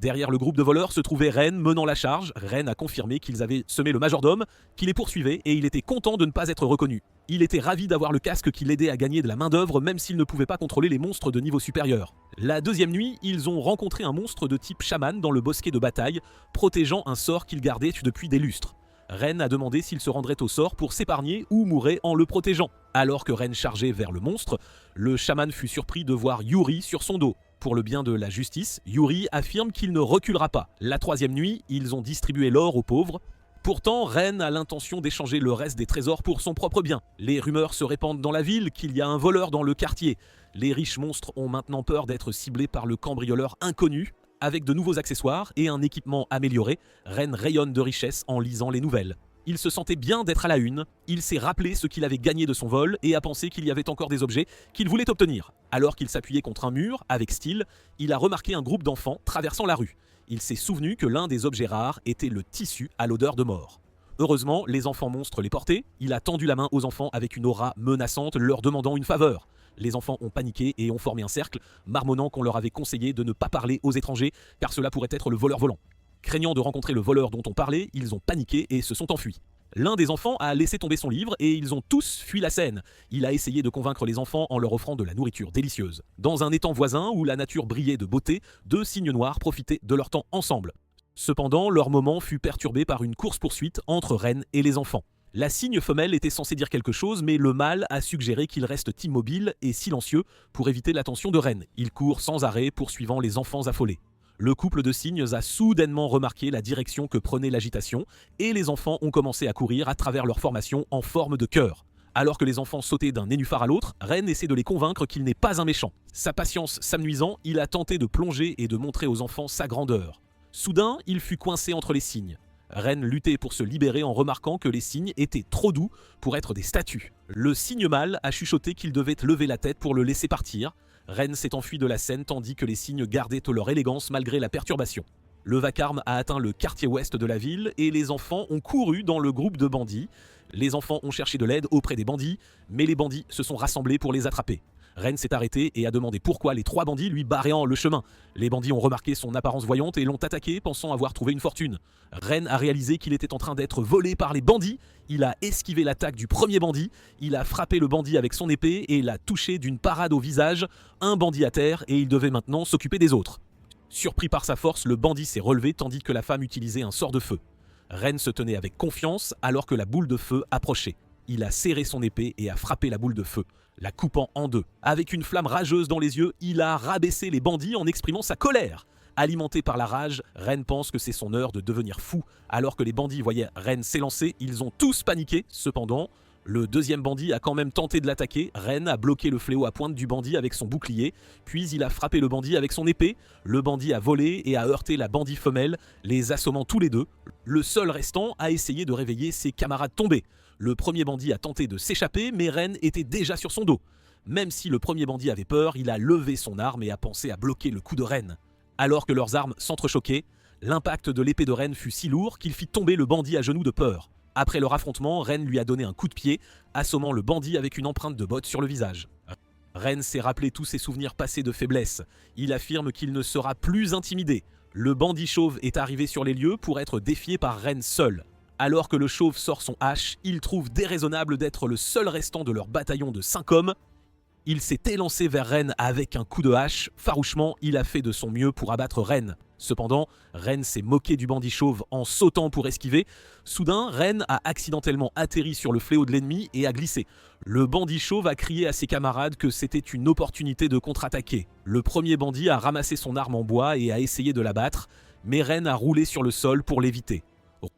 Derrière le groupe de voleurs se trouvait Ren menant la charge. Ren a confirmé qu'ils avaient semé le majordome, qu'il les poursuivait et il était content de ne pas être reconnu. Il était ravi d'avoir le casque qui l'aidait à gagner de la main-d'œuvre même s'il ne pouvait pas contrôler les monstres de niveau supérieur. La deuxième nuit, ils ont rencontré un monstre de type chaman dans le bosquet de bataille, protégeant un sort qu'il gardait depuis des lustres. Ren a demandé s'il se rendrait au sort pour s'épargner ou mourait en le protégeant. Alors que Ren chargeait vers le monstre, le chaman fut surpris de voir Yuri sur son dos. Pour le bien de la justice, Yuri affirme qu'il ne reculera pas. La troisième nuit, ils ont distribué l'or aux pauvres. Pourtant, Ren a l'intention d'échanger le reste des trésors pour son propre bien. Les rumeurs se répandent dans la ville qu'il y a un voleur dans le quartier. Les riches monstres ont maintenant peur d'être ciblés par le cambrioleur inconnu. Avec de nouveaux accessoires et un équipement amélioré, Ren rayonne de richesse en lisant les nouvelles. Il se sentait bien d'être à la une, il s'est rappelé ce qu'il avait gagné de son vol et a pensé qu'il y avait encore des objets qu'il voulait obtenir. Alors qu'il s'appuyait contre un mur, avec style, il a remarqué un groupe d'enfants traversant la rue. Il s'est souvenu que l'un des objets rares était le tissu à l'odeur de mort. Heureusement, les enfants monstres les portaient, il a tendu la main aux enfants avec une aura menaçante, leur demandant une faveur. Les enfants ont paniqué et ont formé un cercle, marmonnant qu'on leur avait conseillé de ne pas parler aux étrangers, car cela pourrait être le voleur volant. Craignant de rencontrer le voleur dont on parlait, ils ont paniqué et se sont enfuis. L'un des enfants a laissé tomber son livre et ils ont tous fui la scène. Il a essayé de convaincre les enfants en leur offrant de la nourriture délicieuse. Dans un étang voisin où la nature brillait de beauté, deux cygnes noirs profitaient de leur temps ensemble. Cependant, leur moment fut perturbé par une course-poursuite entre Ren et les enfants. La cygne femelle était censée dire quelque chose, mais le mâle a suggéré qu'il reste immobile et silencieux pour éviter l'attention de Ren. Il court sans arrêt, poursuivant les enfants affolés. Le couple de cygnes a soudainement remarqué la direction que prenait l'agitation et les enfants ont commencé à courir à travers leur formation en forme de cœur. Alors que les enfants sautaient d'un nénuphar à l'autre, Ren essaie de les convaincre qu'il n'est pas un méchant. Sa patience s'amenuisant, il a tenté de plonger et de montrer aux enfants sa grandeur. Soudain, il fut coincé entre les cygnes. Ren luttait pour se libérer en remarquant que les cygnes étaient trop doux pour être des statues. Le cygne mâle a chuchoté qu'il devait lever la tête pour le laisser partir. Ren s'est enfui de la scène tandis que les cygnes gardaient leur élégance malgré la perturbation. Le vacarme a atteint le quartier ouest de la ville et les enfants ont couru dans le groupe de bandits. Les enfants ont cherché de l'aide auprès des bandits, mais les bandits se sont rassemblés pour les attraper. Ren s'est arrêté et a demandé pourquoi les trois bandits lui barraient le chemin. Les bandits ont remarqué son apparence voyante et l'ont attaqué pensant avoir trouvé une fortune. Ren a réalisé qu'il était en train d'être volé par les bandits. Il a esquivé l'attaque du premier bandit, il a frappé le bandit avec son épée et l'a touché d'une parade au visage. Un bandit à terre et il devait maintenant s'occuper des autres. Surpris par sa force, le bandit s'est relevé tandis que la femme utilisait un sort de feu. Ren se tenait avec confiance alors que la boule de feu approchait. Il a serré son épée et a frappé la boule de feu, la coupant en deux. Avec une flamme rageuse dans les yeux, il a rabaissé les bandits en exprimant sa colère. Alimenté par la rage, Ren pense que c'est son heure de devenir fou. Alors que les bandits voyaient Ren s'élancer, ils ont tous paniqué. Cependant, le deuxième bandit a quand même tenté de l'attaquer. Ren a bloqué le fléau à pointe du bandit avec son bouclier, puis il a frappé le bandit avec son épée. Le bandit a volé et a heurté la bandit femelle, les assommant tous les deux. Le seul restant a essayé de réveiller ses camarades tombés. Le premier bandit a tenté de s'échapper, mais Ren était déjà sur son dos. Même si le premier bandit avait peur, il a levé son arme et a pensé à bloquer le coup de Ren. Alors que leurs armes s'entrechoquaient, l'impact de l'épée de Ren fut si lourd qu'il fit tomber le bandit à genoux de peur. Après leur affrontement, Ren lui a donné un coup de pied, assommant le bandit avec une empreinte de botte sur le visage. Ren s'est rappelé tous ses souvenirs passés de faiblesse. Il affirme qu'il ne sera plus intimidé. Le bandit chauve est arrivé sur les lieux pour être défié par Ren seul. Alors que le chauve sort son hache, il trouve déraisonnable d'être le seul restant de leur bataillon de 5 hommes. Il s'est élancé vers Ren avec un coup de hache. Farouchement, il a fait de son mieux pour abattre Ren. Cependant, Ren s'est moqué du bandit chauve en sautant pour esquiver. Soudain, Ren a accidentellement atterri sur le fléau de l'ennemi et a glissé. Le bandit chauve a crié à ses camarades que c'était une opportunité de contre-attaquer. Le premier bandit a ramassé son arme en bois et a essayé de l'abattre, mais Ren a roulé sur le sol pour l'éviter.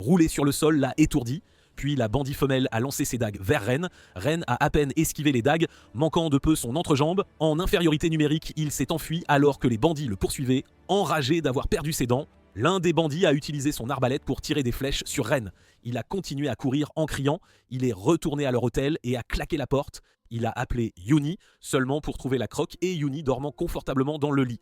roulé sur le sol l'a étourdi. Puis la bandit femelle a lancé ses dagues vers Ren. Ren a à peine esquivé les dagues, manquant de peu son entrejambe. En infériorité numérique, il s'est enfui alors que les bandits le poursuivaient. Enragé d'avoir perdu ses dents, l'un des bandits a utilisé son arbalète pour tirer des flèches sur Ren. Il a continué à courir en criant. Il est retourné à leur hôtel et a claqué la porte. Il a appelé Yuni, seulement pour trouver la croque et Yuni dormant confortablement dans le lit.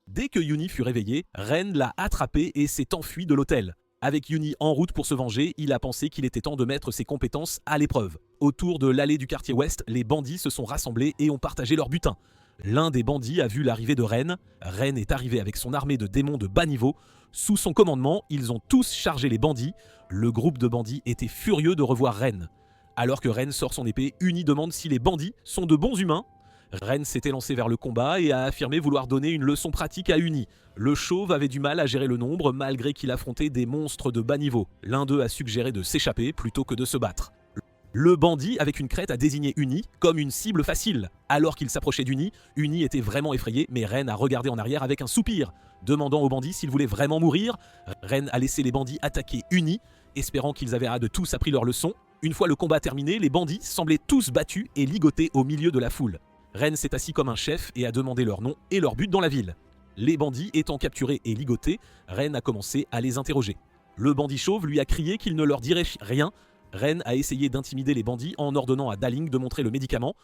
Dès que Yuni fut réveillé, Ren l'a attrapé et s'est enfui de l'hôtel. Avec Yuni en route pour se venger, il a pensé qu'il était temps de mettre ses compétences à l'épreuve. Autour de l'allée du quartier ouest, les bandits se sont rassemblés et ont partagé leur butin. L'un des bandits a vu l'arrivée de Ren. Ren est arrivé avec son armée de démons de bas niveau. Sous son commandement, ils ont tous chargé les bandits. Le groupe de bandits était furieux de revoir Ren. Alors que Ren sort son épée, Yuni demande si les bandits sont de bons humains. Ren s'était lancé vers le combat et a affirmé vouloir donner une leçon pratique à Yuni. Le chauve avait du mal à gérer le nombre malgré qu'il affrontait des monstres de bas niveau. L'un d'eux a suggéré de s'échapper plutôt que de se battre. Le bandit avec une crête a désigné Yuni comme une cible facile. Alors qu'il s'approchait d'Yuni, Yuni était vraiment effrayé, mais Ren a regardé en arrière avec un soupir, demandant aux bandits s'ils voulaient vraiment mourir. Ren a laissé les bandits attaquer Yuni, espérant qu'ils avaient de tous appris leur leçon. Une fois le combat terminé, les bandits semblaient tous battus et ligotés au milieu de la foule. Ren s'est assis comme un chef et a demandé leur nom et leur but dans la ville. Les bandits étant capturés et ligotés, Ren a commencé à les interroger. Le bandit chauve lui a crié qu'il ne leur dirait rien. Ren a essayé d'intimider les bandits en ordonnant à Daling de montrer le médicament.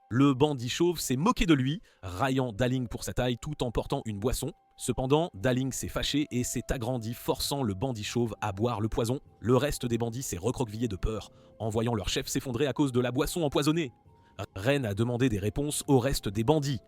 Le bandit chauve s'est moqué de lui, raillant Daling pour sa taille tout en portant une boisson. Cependant, Daling s'est fâché et s'est agrandi, forçant le bandit chauve à boire le poison. Le reste des bandits s'est recroquevillé de peur, en voyant leur chef s'effondrer à cause de la boisson empoisonnée. Ren a demandé des réponses au reste des bandits.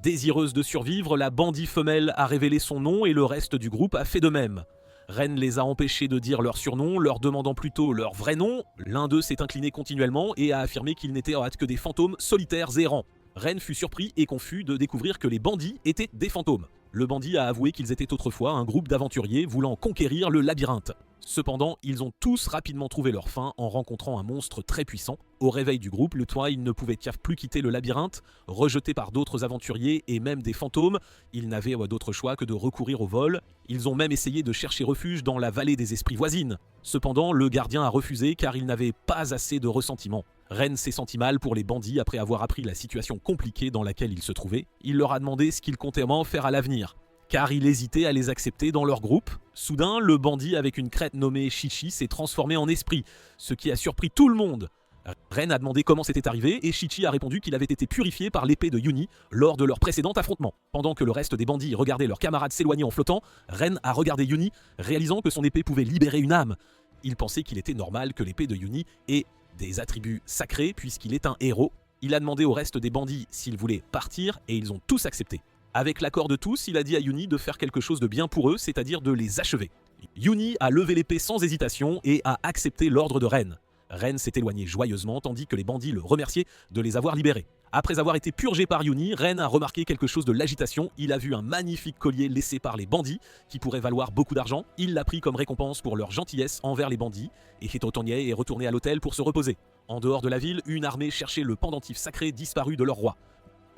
Désireuse de survivre, la bandit femelle a révélé son nom et le reste du groupe a fait de même. Ren les a empêchés de dire leur surnom, leur demandant plutôt leur vrai nom. L'un d'eux s'est incliné continuellement et a affirmé qu'ils n'étaient que des fantômes solitaires errants. Ren fut surpris et confus de découvrir que les bandits étaient des fantômes. Le bandit a avoué qu'ils étaient autrefois un groupe d'aventuriers voulant conquérir le labyrinthe. Cependant, ils ont tous rapidement trouvé leur fin en rencontrant un monstre très puissant. Au réveil du groupe, le toit, ils ne pouvaient plus quitter le labyrinthe. Rejetés par d'autres aventuriers et même des fantômes, ils n'avaient d'autre choix que de recourir au vol. Ils ont même essayé de chercher refuge dans la vallée des esprits voisine. Cependant, le gardien a refusé car il n'avait pas assez de ressentiment. Ren s'est senti mal pour les bandits après avoir appris la situation compliquée dans laquelle ils se trouvaient. Il leur a demandé ce qu'ils comptaient faire à l'avenir, car il hésitait à les accepter dans leur groupe. Soudain, le bandit avec une crête nommée Chichi s'est transformé en esprit, ce qui a surpris tout le monde. Ren a demandé comment c'était arrivé et Chichi a répondu qu'il avait été purifié par l'épée de Yuni lors de leur précédent affrontement. Pendant que le reste des bandits regardaient leurs camarades s'éloigner en flottant, Ren a regardé Yuni, réalisant que son épée pouvait libérer une âme. Il pensait qu'il était normal que l'épée de Yuni ait des attributs sacrés puisqu'il est un héros. Il a demandé au reste des bandits s'ils voulaient partir et ils ont tous accepté. Avec l'accord de tous, il a dit à Yuni de faire quelque chose de bien pour eux, c'est-à-dire de les achever. Yuni a levé l'épée sans hésitation et a accepté l'ordre de Ren. Ren s'est éloigné joyeusement tandis que les bandits le remerciaient de les avoir libérés. Après avoir été purgé par Yuni, Ren a remarqué quelque chose de l'agitation. Il a vu un magnifique collier laissé par les bandits qui pourrait valoir beaucoup d'argent. Il l'a pris comme récompense pour leur gentillesse envers les bandits et Hitotonye est retourné à l'hôtel pour se reposer. En dehors de la ville, une armée cherchait le pendentif sacré disparu de leur roi.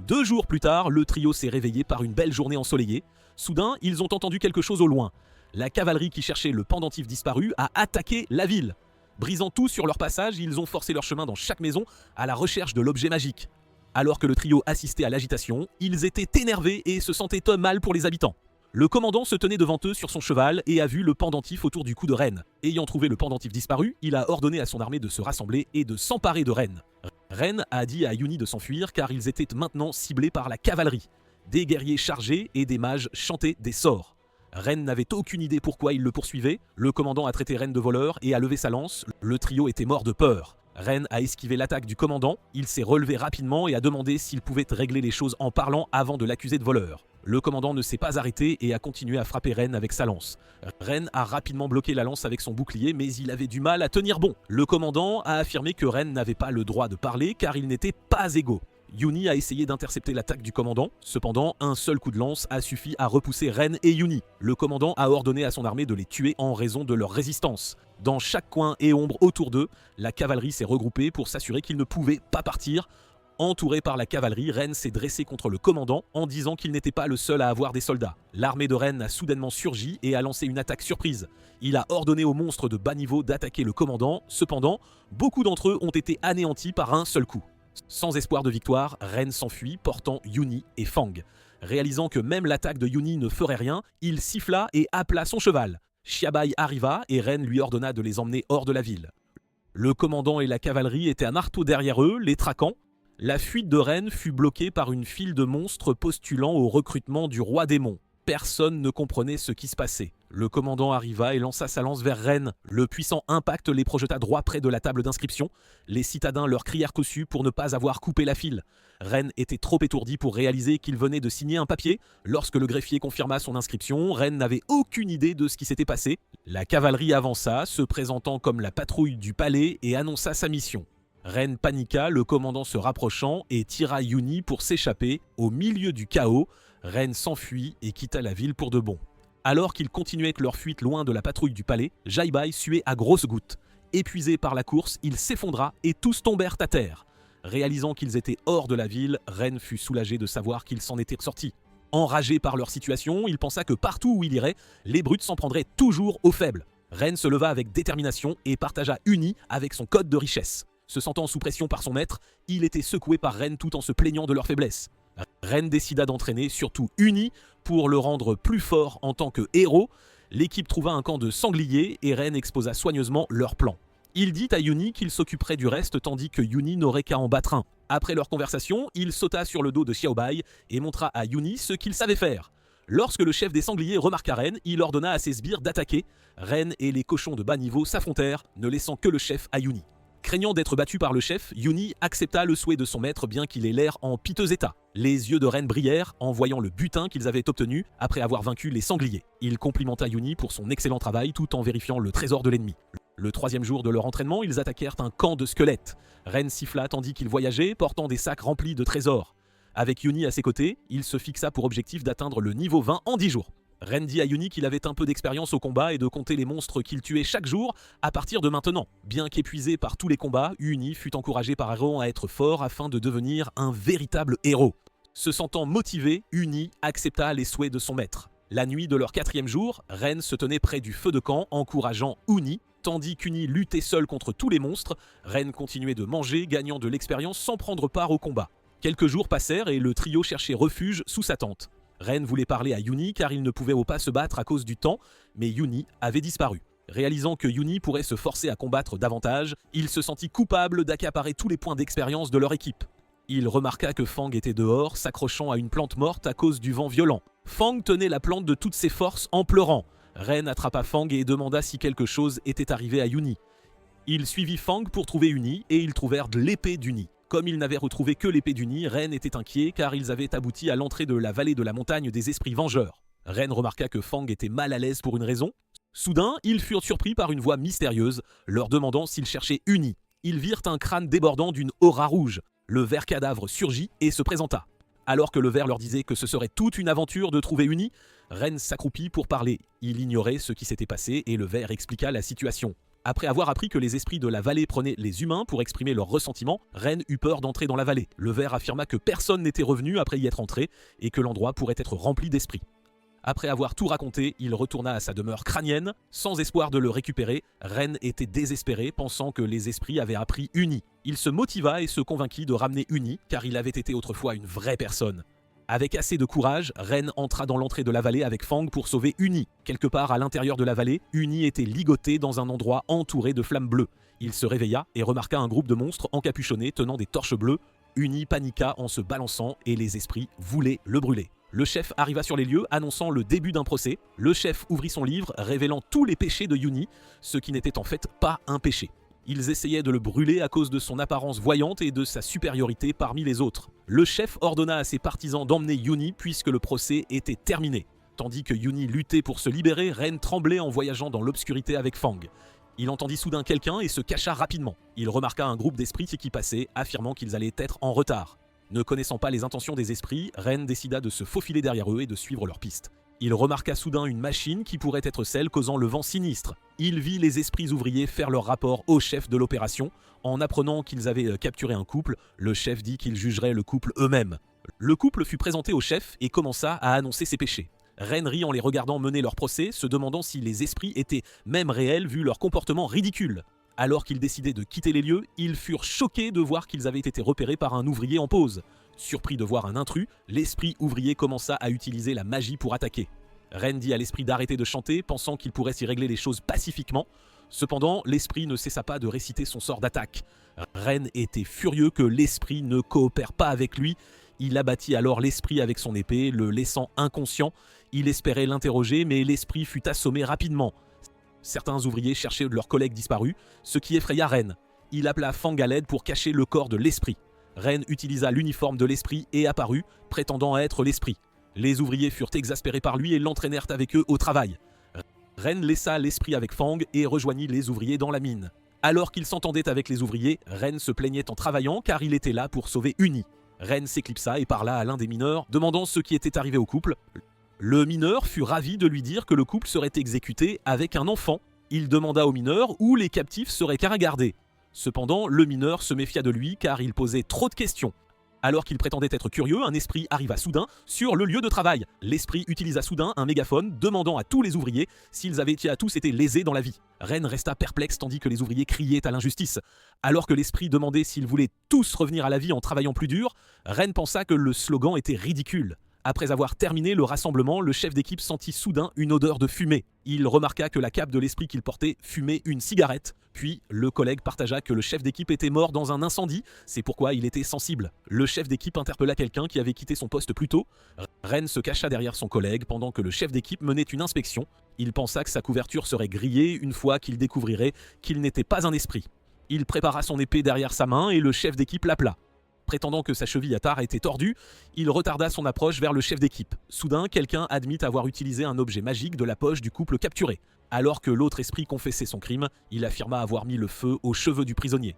2 jours plus tard, le trio s'est réveillé par une belle journée ensoleillée. Soudain, ils ont entendu quelque chose au loin. La cavalerie qui cherchait le pendentif disparu a attaqué la ville. Brisant tout sur leur passage, ils ont forcé leur chemin dans chaque maison à la recherche de l'objet magique. Alors que le trio assistait à l'agitation, ils étaient énervés et se sentaient mal pour les habitants. Le commandant se tenait devant eux sur son cheval et a vu le pendentif autour du cou de Ren. Ayant trouvé le pendentif disparu, il a ordonné à son armée de se rassembler et de s'emparer de Ren. Ren a dit à Yuni de s'enfuir car ils étaient maintenant ciblés par la cavalerie. Des guerriers chargés et des mages chantaient des sorts. Ren n'avait aucune idée pourquoi il le poursuivait. Le commandant a traité Ren de voleur et a levé sa lance. Le trio était mort de peur. Ren a esquivé l'attaque du commandant. Il s'est relevé rapidement et a demandé s'il pouvait régler les choses en parlant avant de l'accuser de voleur. Le commandant ne s'est pas arrêté et a continué à frapper Ren avec sa lance. Ren a rapidement bloqué la lance avec son bouclier, mais il avait du mal à tenir bon. Le commandant a affirmé que Ren n'avait pas le droit de parler car ils n'étaient pas égaux. Yuni a essayé d'intercepter l'attaque du commandant. Cependant, un seul coup de lance a suffi à repousser Ren et Yuni. Le commandant a ordonné à son armée de les tuer en raison de leur résistance. Dans chaque coin et ombre autour d'eux, la cavalerie s'est regroupée pour s'assurer qu'ils ne pouvaient pas partir. Entouré par la cavalerie, Ren s'est dressé contre le commandant en disant qu'il n'était pas le seul à avoir des soldats. L'armée de Ren a soudainement surgi et a lancé une attaque surprise. Il a ordonné aux monstres de bas niveau d'attaquer le commandant, cependant, beaucoup d'entre eux ont été anéantis par un seul coup. Sans espoir de victoire, Ren s'enfuit, portant Yuni et Fang. Réalisant que même l'attaque de Yuni ne ferait rien, il siffla et appela son cheval. Xiaobai arriva et Ren lui ordonna de les emmener hors de la ville. Le commandant et la cavalerie étaient à marteau derrière eux, les traquant. La fuite de Ren fut bloquée par une file de monstres postulant au recrutement du roi démon. Personne ne comprenait ce qui se passait. Le commandant arriva et lança sa lance vers Ren. Le puissant impact les projeta droit près de la table d'inscription. Les citadins leur crièrent dessus pour ne pas avoir coupé la file. Ren était trop étourdi pour réaliser qu'il venait de signer un papier. Lorsque le greffier confirma son inscription, Ren n'avait aucune idée de ce qui s'était passé. La cavalerie avança, se présentant comme la patrouille du palais et annonça sa mission. Ren paniqua, le commandant se rapprochant et tira Yuni pour s'échapper. Au milieu du chaos, Ren s'enfuit et quitta la ville pour de bon. Alors qu'ils continuaient leur fuite loin de la patrouille du palais, Xiaobai suait à grosses gouttes. Épuisé par la course, il s'effondra et tous tombèrent à terre. Réalisant qu'ils étaient hors de la ville, Ren fut soulagé de savoir qu'ils s'en étaient sortis. Enragé par leur situation, il pensa que partout où il irait, les brutes s'en prendraient toujours aux faibles. Ren se leva avec détermination et partagea Uni avec son code de richesse. Se sentant sous pression par son maître, il était secoué par Ren tout en se plaignant de leur faiblesse. Ren décida d'entraîner surtout Uni pour le rendre plus fort en tant que héros. L'équipe trouva un camp de sangliers et Ren exposa soigneusement leur plan. Il dit à Uni qu'il s'occuperait du reste tandis que Uni n'aurait qu'à en battre un. Après leur conversation, il sauta sur le dos de Xiaobai et montra à Uni ce qu'il savait faire. Lorsque le chef des sangliers remarqua Ren, il ordonna à ses sbires d'attaquer. Ren et les cochons de bas niveau s'affrontèrent, ne laissant que le chef à Uni. Craignant d'être battu par le chef, Uni accepta le souhait de son maître bien qu'il ait l'air en piteux état. Les yeux de Ren brillèrent en voyant le butin qu'ils avaient obtenu après avoir vaincu les sangliers. Il complimenta Uni pour son excellent travail tout en vérifiant le trésor de l'ennemi. Le troisième jour de leur entraînement, ils attaquèrent un camp de squelettes. Ren siffla tandis qu'il voyageait, portant des sacs remplis de trésors. Avec Uni à ses côtés, il se fixa pour objectif d'atteindre le niveau 20 en 10 jours. Ren dit à Uni qu'il avait un peu d'expérience au combat et de compter les monstres qu'il tuait chaque jour à partir de maintenant. Bien qu'épuisé par tous les combats, Uni fut encouragé par Aaron à être fort afin de devenir un véritable héros. Se sentant motivé, Uni accepta les souhaits de son maître. La nuit de leur 4e jour, Ren se tenait près du feu de camp encourageant Uni. Tandis qu'Uni luttait seul contre tous les monstres, Ren continuait de manger, gagnant de l'expérience sans prendre part au combat. Quelques jours passèrent et le trio cherchait refuge sous sa tente. Ren voulait parler à Uni car il ne pouvait pas se battre à cause du temps, mais Uni avait disparu. Réalisant que Uni pourrait se forcer à combattre davantage, il se sentit coupable d'accaparer tous les points d'expérience de leur équipe. Il remarqua que Fang était dehors, s'accrochant à une plante morte à cause du vent violent. Fang tenait la plante de toutes ses forces en pleurant. Ren attrapa Fang et demanda si quelque chose était arrivé à Uni. Il suivit Fang pour trouver Uni et ils trouvèrent de l'épée d'Uni. Comme ils n'avaient retrouvé que l'épée d'Uni, Ren était inquiet car ils avaient abouti à l'entrée de la vallée de la montagne des esprits vengeurs. Ren remarqua que Fang était mal à l'aise pour une raison. Soudain, ils furent surpris par une voix mystérieuse, leur demandant s'ils cherchaient Uni. Ils virent un crâne débordant d'une aura rouge. Le ver cadavre surgit et se présenta. Alors que le ver leur disait que ce serait toute une aventure de trouver Uni, Ren s'accroupit pour parler. Il ignorait ce qui s'était passé et le ver expliqua la situation. Après avoir appris que les esprits de la vallée prenaient les humains pour exprimer leurs ressentiments, Ren eut peur d'entrer dans la vallée. Le ver affirma que personne n'était revenu après y être entré et que l'endroit pourrait être rempli d'esprits. Après avoir tout raconté, il retourna à sa demeure crânienne. Sans espoir de le récupérer, Ren était désespéré, pensant que les esprits avaient appris Uni. Il se motiva et se convainquit de ramener Uni, car il avait été autrefois une vraie personne. Avec assez de courage, Ren entra dans l'entrée de la vallée avec Fang pour sauver Uni. Quelque part à l'intérieur de la vallée, Uni était ligoté dans un endroit entouré de flammes bleues. Il se réveilla et remarqua un groupe de monstres encapuchonnés tenant des torches bleues. Uni paniqua en se balançant et les esprits voulaient le brûler. Le chef arriva sur les lieux annonçant le début d'un procès. Le chef ouvrit son livre révélant tous les péchés de Uni, ce qui n'était en fait pas un péché. Ils essayaient de le brûler à cause de son apparence voyante et de sa supériorité parmi les autres. Le chef ordonna à ses partisans d'emmener Uni puisque le procès était terminé. Tandis que Uni luttait pour se libérer, Ren tremblait en voyageant dans l'obscurité avec Fang. Il entendit soudain quelqu'un et se cacha rapidement. Il remarqua un groupe d'esprits qui passait, affirmant qu'ils allaient être en retard. Ne connaissant pas les intentions des esprits, Ren décida de se faufiler derrière eux et de suivre leur piste. Il remarqua soudain une machine qui pourrait être celle causant le vent sinistre. Il vit les esprits ouvriers faire leur rapport au chef de l'opération. En apprenant qu'ils avaient capturé un couple, le chef dit qu'ils jugeraient le couple eux-mêmes. Le couple fut présenté au chef et commença à annoncer ses péchés. Ren rit en les regardant mener leur procès, se demandant si les esprits étaient même réels vu leur comportement ridicule. Alors qu'ils décidaient de quitter les lieux, ils furent choqués de voir qu'ils avaient été repérés par un ouvrier en pause. Surpris de voir un intrus, l'esprit ouvrier commença à utiliser la magie pour attaquer. Ren dit à l'esprit d'arrêter de chanter, pensant qu'il pourrait s'y régler les choses pacifiquement. Cependant, l'esprit ne cessa pas de réciter son sort d'attaque. Ren était furieux que l'esprit ne coopère pas avec lui. Il abattit alors l'esprit avec son épée, le laissant inconscient. Il espérait l'interroger, mais l'esprit fut assommé rapidement. Certains ouvriers cherchaient leurs collègues disparus, ce qui effraya Ren. Il appela Fang à l'aide pour cacher le corps de l'esprit. Ren utilisa l'uniforme de l'esprit et apparut, prétendant être l'esprit. Les ouvriers furent exaspérés par lui et l'entraînèrent avec eux au travail. Ren laissa l'esprit avec Fang et rejoignit les ouvriers dans la mine. Alors qu'il s'entendait avec les ouvriers, Ren se plaignait en travaillant car il était là pour sauver Uni. Ren s'éclipsa et parla à l'un des mineurs, demandant ce qui était arrivé au couple. Le mineur fut ravi de lui dire que le couple serait exécuté avec un enfant. Il demanda au mineur où les captifs seraient caragardés. Cependant, le mineur se méfia de lui car il posait trop de questions. Alors qu'il prétendait être curieux, un esprit arriva soudain sur le lieu de travail. L'esprit utilisa soudain un mégaphone, demandant à tous les ouvriers s'ils avaient tous été lésés dans la vie. Ren resta perplexe tandis que les ouvriers criaient à l'injustice. Alors que l'esprit demandait s'ils voulaient tous revenir à la vie en travaillant plus dur, Ren pensa que le slogan était ridicule. Après avoir terminé le rassemblement, le chef d'équipe sentit soudain une odeur de fumée. Il remarqua que la cape de l'esprit qu'il portait fumait une cigarette. Puis, le collègue partagea que le chef d'équipe était mort dans un incendie, c'est pourquoi il était sensible. Le chef d'équipe interpella quelqu'un qui avait quitté son poste plus tôt. Ren se cacha derrière son collègue pendant que le chef d'équipe menait une inspection. Il pensa que sa couverture serait grillée une fois qu'il découvrirait qu'il n'était pas un esprit. Il prépara son épée derrière sa main et le chef d'équipe l'appela. Prétendant que sa cheville à tare était tordue, il retarda son approche vers le chef d'équipe. Soudain, quelqu'un admit avoir utilisé un objet magique de la poche du couple capturé. Alors que l'autre esprit confessait son crime, il affirma avoir mis le feu aux cheveux du prisonnier.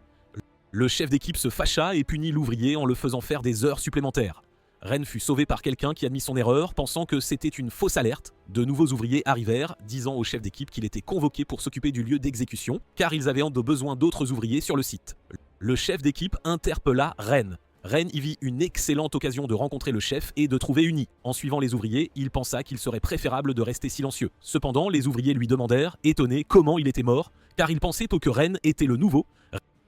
Le chef d'équipe se fâcha et punit l'ouvrier en le faisant faire des heures supplémentaires. Ren fut sauvé par quelqu'un qui admit son erreur, pensant que c'était une fausse alerte. De nouveaux ouvriers arrivèrent, disant au chef d'équipe qu'il était convoqué pour s'occuper du lieu d'exécution, car ils avaient besoin d'autres ouvriers sur le site. Le chef d'équipe interpella Ren. Ren y vit une excellente occasion de rencontrer le chef et de trouver Uni. En suivant les ouvriers, il pensa qu'il serait préférable de rester silencieux. Cependant, les ouvriers lui demandèrent, étonnés, comment il était mort, car ils pensaient que Ren était le nouveau.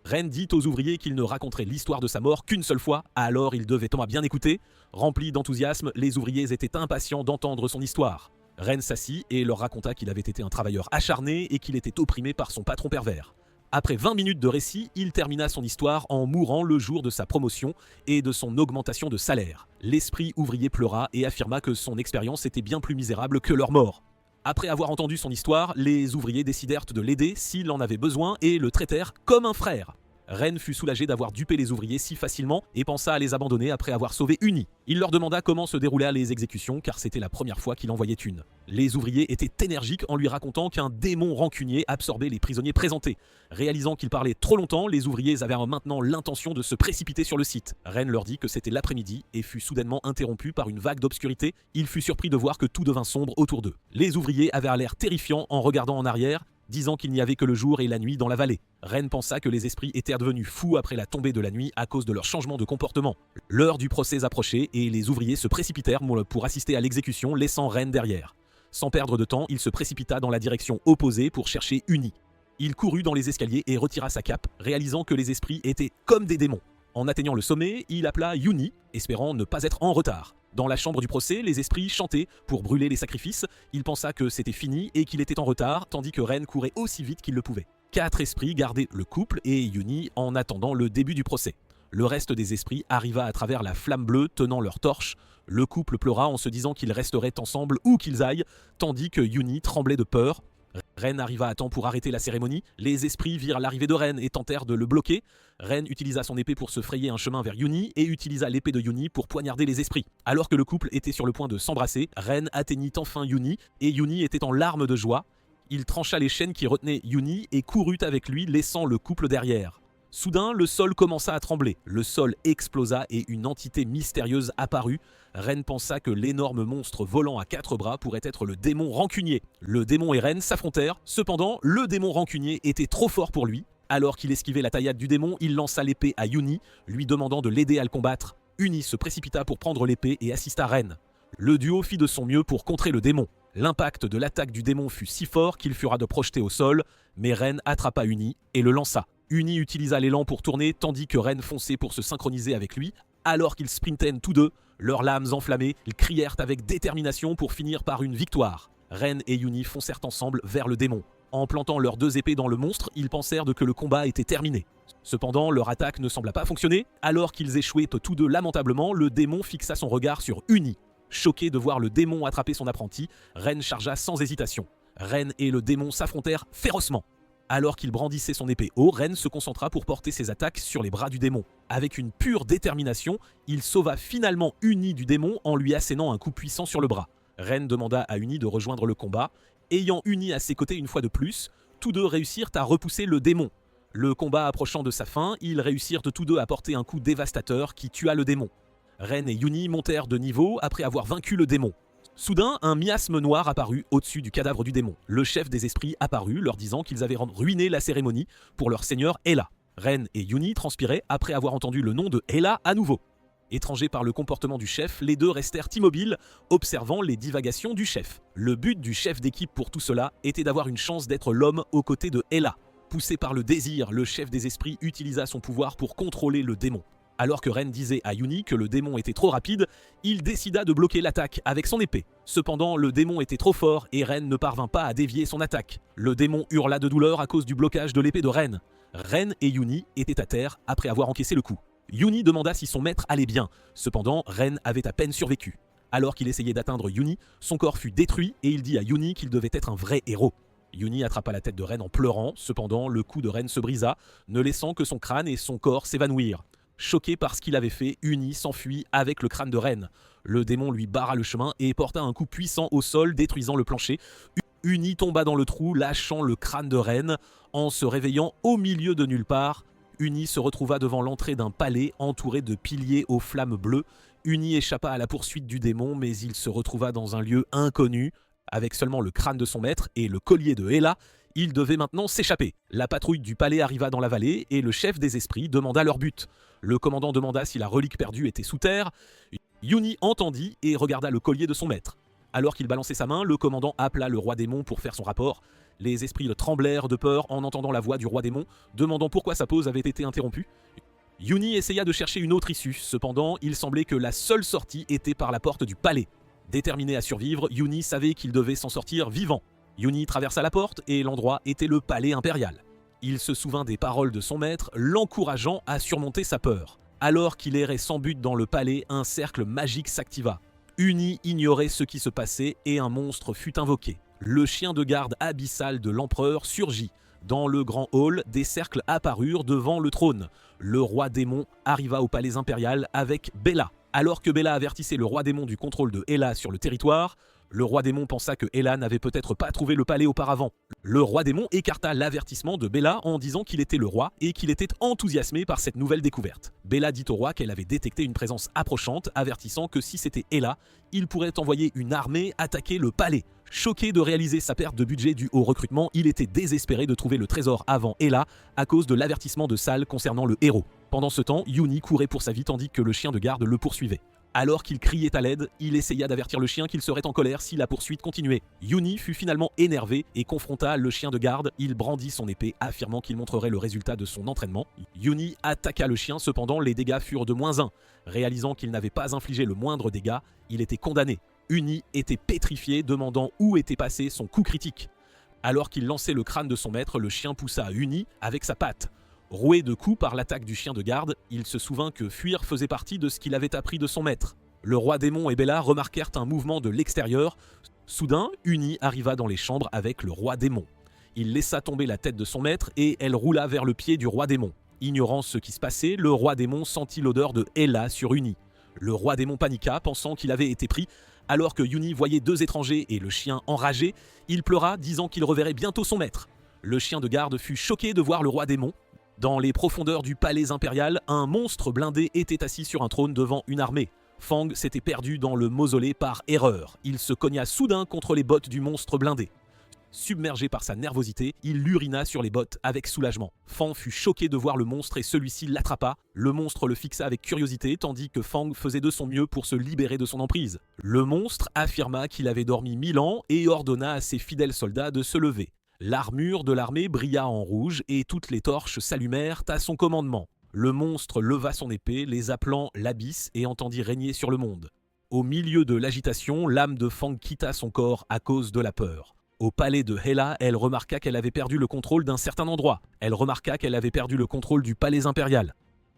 Ren dit aux ouvriers qu'il ne raconterait l'histoire de sa mort qu'une seule fois, alors ils devaient bien écouter. Remplis d'enthousiasme, les ouvriers étaient impatients d'entendre son histoire. Ren s'assit et leur raconta qu'il avait été un travailleur acharné et qu'il était opprimé par son patron pervers. Après 20 minutes de récit, il termina son histoire en mourant le jour de sa promotion et de son augmentation de salaire. L'esprit ouvrier pleura et affirma que son expérience était bien plus misérable que leur mort. Après avoir entendu son histoire, les ouvriers décidèrent de l'aider s'il en avait besoin et le traitèrent comme un frère. Ren fut soulagé d'avoir dupé les ouvriers si facilement et pensa à les abandonner après avoir sauvé Uni. Il leur demanda comment se déroulaient les exécutions car c'était la première fois qu'il en voyait une. Les ouvriers étaient énergiques en lui racontant qu'un démon rancunier absorbait les prisonniers présentés. Réalisant qu'il parlait trop longtemps, les ouvriers avaient maintenant l'intention de se précipiter sur le site. Ren leur dit que c'était l'après-midi et fut soudainement interrompu par une vague d'obscurité. Il fut surpris de voir que tout devint sombre autour d'eux. Les ouvriers avaient l'air terrifiants en regardant en arrière, disant qu'il n'y avait que le jour et la nuit dans la vallée. Ren pensa que les esprits étaient devenus fous après la tombée de la nuit à cause de leur changement de comportement. L'heure du procès approchait et les ouvriers se précipitèrent pour assister à l'exécution, laissant Ren derrière. Sans perdre de temps, il se précipita dans la direction opposée pour chercher Uni. Il courut dans les escaliers et retira sa cape, réalisant que les esprits étaient comme des démons. En atteignant le sommet, il appela Uni, espérant ne pas être en retard. Dans la chambre du procès, les esprits chantaient pour brûler les sacrifices. Il pensa que c'était fini et qu'il était en retard, tandis que Ren courait aussi vite qu'il le pouvait. 4 esprits gardaient le couple et Uni en attendant le début du procès. Le reste des esprits arriva à travers la flamme bleue tenant leur torche. Le couple pleura en se disant qu'ils resteraient ensemble où qu'ils aillent, tandis que Uni tremblait de peur. Ren arriva à temps pour arrêter la cérémonie. Les esprits virent l'arrivée de Ren et tentèrent de le bloquer. Ren utilisa son épée pour se frayer un chemin vers Uni et utilisa l'épée de Uni pour poignarder les esprits. Alors que le couple était sur le point de s'embrasser, Ren atteignit enfin Uni et Uni était en larmes de joie. Il trancha les chaînes qui retenaient Uni et courut avec lui, laissant le couple derrière. Soudain, le sol commença à trembler, le sol explosa et une entité mystérieuse apparut. Ren pensa que l'énorme monstre volant à 4 bras pourrait être le démon rancunier. Le démon et Ren s'affrontèrent, cependant, le démon rancunier était trop fort pour lui. Alors qu'il esquivait la taillade du démon, il lança l'épée à Uni, lui demandant de l'aider à le combattre. Uni se précipita pour prendre l'épée et assista Ren. Le duo fit de son mieux pour contrer le démon. L'impact de l'attaque du démon fut si fort qu'il fut de projeté au sol, mais Ren attrapa Uni et le lança. Uni utilisa l'élan pour tourner tandis que Ren fonçait pour se synchroniser avec lui. Alors qu'ils sprintaient tous deux, leurs lames enflammées, ils crièrent avec détermination pour finir par une victoire. Ren et Uni foncèrent ensemble vers le démon. En plantant leurs 2 épées dans le monstre, ils pensèrent que le combat était terminé. Cependant, leur attaque ne sembla pas fonctionner. Alors qu'ils échouaient tous deux lamentablement, le démon fixa son regard sur Uni. Choqué de voir le démon attraper son apprenti, Ren chargea sans hésitation. Ren et le démon s'affrontèrent férocement. Alors qu'il brandissait son épée haut, Ren se concentra pour porter ses attaques sur les bras du démon. Avec une pure détermination, il sauva finalement Uni du démon en lui assénant un coup puissant sur le bras. Ren demanda à Uni de rejoindre le combat. Ayant Uni à ses côtés une fois de plus, tous deux réussirent à repousser le démon. Le combat approchant de sa fin, ils réussirent tous deux à porter un coup dévastateur qui tua le démon. Ren et Uni montèrent de niveau après avoir vaincu le démon. Soudain, un miasme noir apparut au-dessus du cadavre du démon. Le chef des esprits apparut, leur disant qu'ils avaient ruiné la cérémonie pour leur seigneur Ela. Ren et Uni transpiraient après avoir entendu le nom de Ela à nouveau. Étrangers par le comportement du chef, les deux restèrent immobiles, observant les divagations du chef. Le but du chef d'équipe pour tout cela était d'avoir une chance d'être l'homme aux côtés de Ela. Poussé par le désir, le chef des esprits utilisa son pouvoir pour contrôler le démon. Alors que Ren disait à Uni que le démon était trop rapide, il décida de bloquer l'attaque avec son épée. Cependant, le démon était trop fort et Ren ne parvint pas à dévier son attaque. Le démon hurla de douleur à cause du blocage de l'épée de Ren. Ren et Uni étaient à terre après avoir encaissé le coup. Uni demanda si son maître allait bien. Cependant, Ren avait à peine survécu. Alors qu'il essayait d'atteindre Uni, son corps fut détruit et il dit à Uni qu'il devait être un vrai héros. Uni attrapa la tête de Ren en pleurant, cependant le cou de Ren se brisa, ne laissant que son crâne et son corps s'évanouir. Choqué par ce qu'il avait fait, Uni s'enfuit avec le crâne de Ren. Le démon lui barra le chemin et porta un coup puissant au sol, détruisant le plancher. Uni tomba dans le trou, lâchant le crâne de Ren. En se réveillant au milieu de nulle part, Uni se retrouva devant l'entrée d'un palais entouré de piliers aux flammes bleues. Uni échappa à la poursuite du démon, mais il se retrouva dans un lieu inconnu. Avec seulement le crâne de son maître et le collier de Ela, il devait maintenant s'échapper. La patrouille du palais arriva dans la vallée et le chef des esprits demanda leur but. Le commandant demanda si la relique perdue était sous terre. Uni entendit et regarda le collier de son maître. Alors qu'il balançait sa main, le commandant appela le roi démon pour faire son rapport. Les esprits le tremblèrent de peur en entendant la voix du roi démon, demandant pourquoi sa pause avait été interrompue. Uni essaya de chercher une autre issue, cependant il semblait que la seule sortie était par la porte du palais. Déterminé à survivre, Uni savait qu'il devait s'en sortir vivant. Uni traversa la porte et l'endroit était le palais impérial. Il se souvint des paroles de son maître, l'encourageant à surmonter sa peur. Alors qu'il errait sans but dans le palais, un cercle magique s'activa. Uni ignorait ce qui se passait et un monstre fut invoqué. Le chien de garde abyssal de l'empereur surgit. Dans le grand hall, des cercles apparurent devant le trône. Le roi démon arriva au palais impérial avec Bella. Alors que Bella avertissait le roi démon du contrôle de Ela sur le territoire, le roi démon pensa que Ela n'avait peut-être pas trouvé le palais auparavant. Le roi démon écarta l'avertissement de Bella en disant qu'il était le roi et qu'il était enthousiasmé par cette nouvelle découverte. Bella dit au roi qu'elle avait détecté une présence approchante, avertissant que si c'était Ela, il pourrait envoyer une armée attaquer le palais. Choqué de réaliser sa perte de budget due au recrutement, il était désespéré de trouver le trésor avant Ela à cause de l'avertissement de Sal concernant le héros. Pendant ce temps, Uni courait pour sa vie tandis que le chien de garde le poursuivait. Alors qu'il criait à l'aide, il essaya d'avertir le chien qu'il serait en colère si la poursuite continuait. Uni fut finalement énervé et confronta le chien de garde. Il brandit son épée, affirmant qu'il montrerait le résultat de son entraînement. Uni attaqua le chien, cependant les dégâts furent de -1. Réalisant qu'il n'avait pas infligé le moindre dégât, il était condamné. Uni était pétrifié, demandant où était passé son coup critique. Alors qu'il lançait le crâne de son maître, le chien poussa à Uni avec sa patte. Roué de coups par l'attaque du chien de garde, il se souvint que fuir faisait partie de ce qu'il avait appris de son maître. Le roi démon et Bella remarquèrent un mouvement de l'extérieur. Soudain, Uni arriva dans les chambres avec le roi démon. Il laissa tomber la tête de son maître et elle roula vers le pied du roi démon. Ignorant ce qui se passait, le roi démon sentit l'odeur de Ela sur Uni. Le roi démon paniqua, pensant qu'il avait été pris. Alors que Uni voyait 2 étrangers et le chien enragé, il pleura, disant qu'il reverrait bientôt son maître. Le chien de garde fut choqué de voir le roi démon. Dans les profondeurs du palais impérial, un monstre blindé était assis sur un trône devant une armée. Fang s'était perdu dans le mausolée par erreur. Il se cogna soudain contre les bottes du monstre blindé. Submergé par sa nervosité, il urina sur les bottes avec soulagement. Fang fut choqué de voir le monstre et celui-ci l'attrapa. Le monstre le fixa avec curiosité tandis que Fang faisait de son mieux pour se libérer de son emprise. Le monstre affirma qu'il avait dormi 1000 ans et ordonna à ses fidèles soldats de se lever. L'armure de l'armée brilla en rouge et toutes les torches s'allumèrent à son commandement. Le monstre leva son épée, les appelant l'abysse, et entendit régner sur le monde. Au milieu de l'agitation, l'âme de Fang quitta son corps à cause de la peur. Au palais de Hela, elle remarqua qu'elle avait perdu le contrôle d'un certain endroit. Elle remarqua qu'elle avait perdu le contrôle du palais impérial.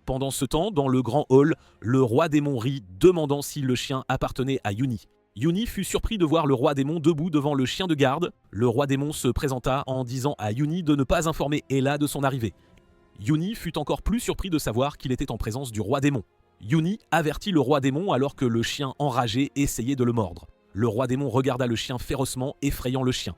Pendant ce temps, dans le grand hall, le roi démon rit, demandant si le chien appartenait à Yuni. Yuni fut surpris de voir le roi démon debout devant le chien de garde. Le roi démon se présenta en disant à Yuni de ne pas informer Hela de son arrivée. Yuni fut encore plus surpris de savoir qu'il était en présence du roi démon. Yuni avertit le roi démon alors que le chien enragé essayait de le mordre. Le roi démon regarda le chien férocement, effrayant le chien.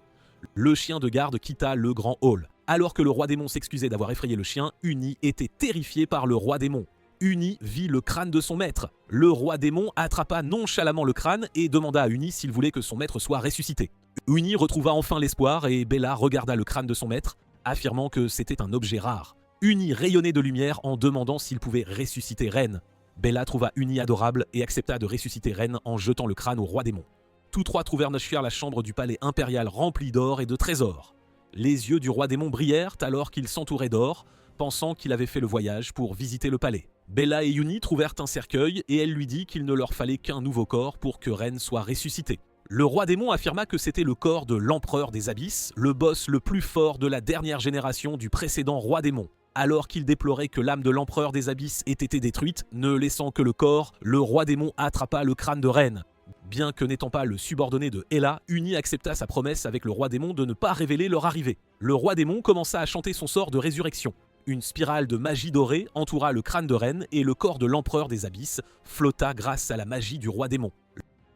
Le chien de garde quitta le grand hall. Alors que le roi démon s'excusait d'avoir effrayé le chien, Uni était terrifié par le roi démon. Uni vit le crâne de son maître. Le roi démon attrapa nonchalamment le crâne et demanda à Uni s'il voulait que son maître soit ressuscité. Uni retrouva enfin l'espoir et Bella regarda le crâne de son maître, affirmant que c'était un objet rare. Uni rayonnait de lumière en demandant s'il pouvait ressusciter Ren. Bella trouva Uni adorable et accepta de ressusciter Ren en jetant le crâne au roi démon. Tous trois trouvèrent la chambre du palais impérial remplie d'or et de trésors. Les yeux du roi démon brillèrent alors qu'il s'entourait d'or, pensant qu'il avait fait le voyage pour visiter le palais. Bella et Uni trouvèrent un cercueil et elle lui dit qu'il ne leur fallait qu'un nouveau corps pour que Ren soit ressuscité. Le roi démon affirma que c'était le corps de l'empereur des abysses, le boss le plus fort de la dernière génération du précédent roi démon. Alors qu'il déplorait que l'âme de l'empereur des abysses ait été détruite, ne laissant que le corps, le roi démon attrapa le crâne de Ren. Bien que n'étant pas le subordonné de Hela, Uni accepta sa promesse avec le roi démon de ne pas révéler leur arrivée. Le roi démon commença à chanter son sort de résurrection. Une spirale de magie dorée entoura le crâne de Ren et le corps de l'empereur des abysses flotta grâce à la magie du roi démon.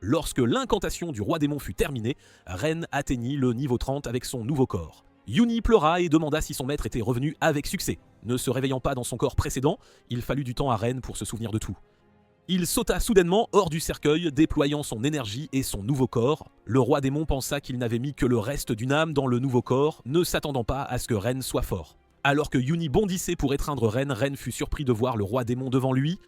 Lorsque l'incantation du roi démon fut terminée, Ren atteignit le niveau 30 avec son nouveau corps. Uni pleura et demanda si son maître était revenu avec succès. Ne se réveillant pas dans son corps précédent, il fallut du temps à Ren pour se souvenir de tout. Il sauta soudainement hors du cercueil, déployant son énergie et son nouveau corps. Le roi démon pensa qu'il n'avait mis que le reste d'une âme dans le nouveau corps, ne s'attendant pas à ce que Ren soit fort. Alors que Uni bondissait pour étreindre Ren, Ren fut surpris de voir le roi démon devant lui.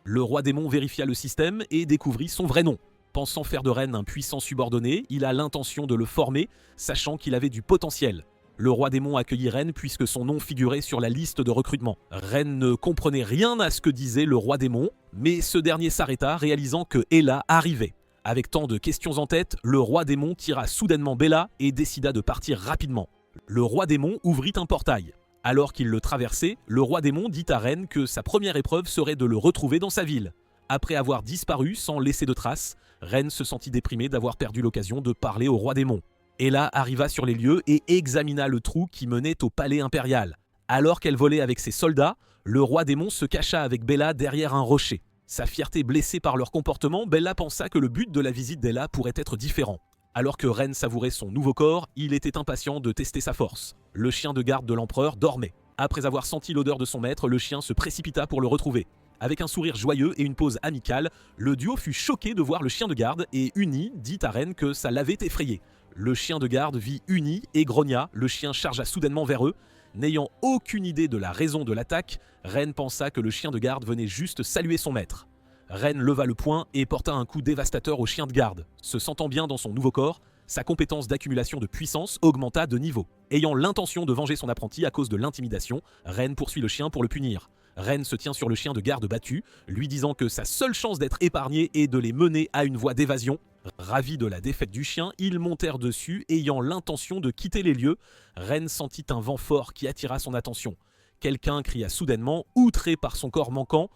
Le roi démon vérifia le système et découvrit son vrai nom. Pensant faire de Ren un puissant subordonné, il a l'intention de le former, sachant qu'il avait du potentiel. Le roi démon accueillit Ren puisque son nom figurait sur la liste de recrutement. Ren ne comprenait rien à ce que disait le roi démon, mais ce dernier s'arrêta, réalisant que Hela arrivait. Avec tant de questions en tête, le roi démon tira soudainement Bella et décida de partir rapidement. Le roi démon ouvrit un portail. Alors qu'il le traversait, le roi démon dit à Ren que sa première épreuve serait de le retrouver dans sa ville. Après avoir disparu sans laisser de traces, Ren se sentit déprimé d'avoir perdu l'occasion de parler au roi démon. Hela arriva sur les lieux et examina le trou qui menait au palais impérial. Alors qu'elle volait avec ses soldats, le roi démon se cacha avec Bella derrière un rocher. Sa fierté blessée par leur comportement, Bella pensa que le but de la visite d'Hela pourrait être différent. Alors que Ren savourait son nouveau corps, il était impatient de tester sa force. Le chien de garde de l'empereur dormait. Après avoir senti l'odeur de son maître, le chien se précipita pour le retrouver. Avec un sourire joyeux et une pose amicale, le duo fut choqué de voir le chien de garde et Uni dit à Ren que ça l'avait effrayé. Le chien de garde vit Uni et grogna, le chien chargea soudainement vers eux. N'ayant aucune idée de la raison de l'attaque, Ren pensa que le chien de garde venait juste saluer son maître. Ren leva le poing et porta un coup dévastateur au chien de garde. Se sentant bien dans son nouveau corps, sa compétence d'accumulation de puissance augmenta de niveau. Ayant l'intention de venger son apprenti à cause de l'intimidation, Ren poursuit le chien pour le punir. Ren se tient sur le chien de garde battu, lui disant que sa seule chance d'être épargné est de les mener à une voie d'évasion. Ravis de la défaite du chien, ils montèrent dessus, ayant l'intention de quitter les lieux. Ren sentit un vent fort qui attira son attention. Quelqu'un cria soudainement, outré par son corps manquant.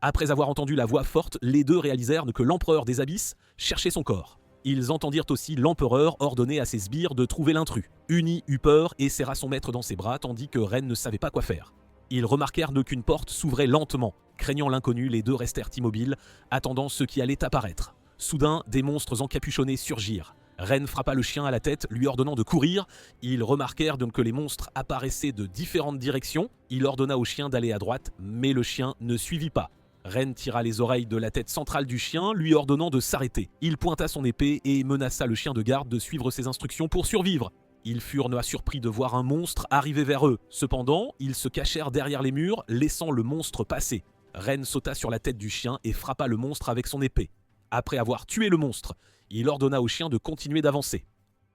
Après avoir entendu la voix forte, les deux réalisèrent que l'empereur des abysses cherchait son corps. Ils entendirent aussi l'empereur ordonner à ses sbires de trouver l'intrus. Uni eut peur et serra son maître dans ses bras tandis que Ren ne savait pas quoi faire. Ils remarquèrent qu'une porte s'ouvrait lentement. Craignant l'inconnu, les deux restèrent immobiles, attendant ce qui allait apparaître. Soudain, des monstres encapuchonnés surgirent. Ren frappa le chien à la tête, lui ordonnant de courir. Ils remarquèrent donc que les monstres apparaissaient de différentes directions. Il ordonna au chien d'aller à droite, mais le chien ne suivit pas. Ren tira les oreilles de la tête centrale du chien, lui ordonnant de s'arrêter. Il pointa son épée et menaça le chien de garde de suivre ses instructions pour survivre. Ils furent surpris de voir un monstre arriver vers eux. Cependant, ils se cachèrent derrière les murs, laissant le monstre passer. Ren sauta sur la tête du chien et frappa le monstre avec son épée. Après avoir tué le monstre, il ordonna au chien de continuer d'avancer.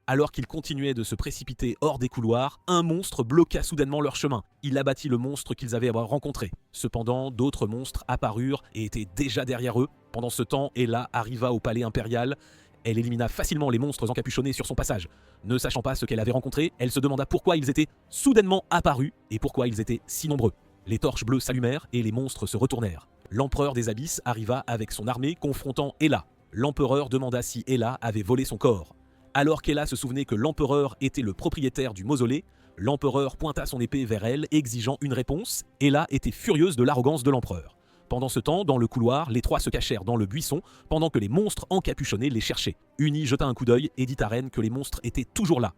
Alors qu'ils continuaient de se précipiter hors des couloirs, un monstre bloqua soudainement leur chemin. Il abattit le monstre qu'ils avaient rencontré. Cependant, d'autres monstres apparurent et étaient déjà derrière eux. Pendant ce temps, Ella arriva au palais impérial. Elle élimina facilement les monstres encapuchonnés sur son passage. Ne sachant pas ce qu'elle avait rencontré, elle se demanda pourquoi ils étaient soudainement apparus et pourquoi ils étaient si nombreux. Les torches bleues s'allumèrent et les monstres se retournèrent. L'empereur des abysses arriva avec son armée confrontant Ella. L'empereur demanda si Ella avait volé son corps. Alors qu'Ella se souvenait que l'empereur était le propriétaire du mausolée, l'empereur pointa son épée vers elle, exigeant une réponse. Ella était furieuse de l'arrogance de l'empereur. Pendant ce temps, dans le couloir, les trois se cachèrent dans le buisson pendant que les monstres encapuchonnés les cherchaient. Uni jeta un coup d'œil et dit à Ren que les monstres étaient toujours là.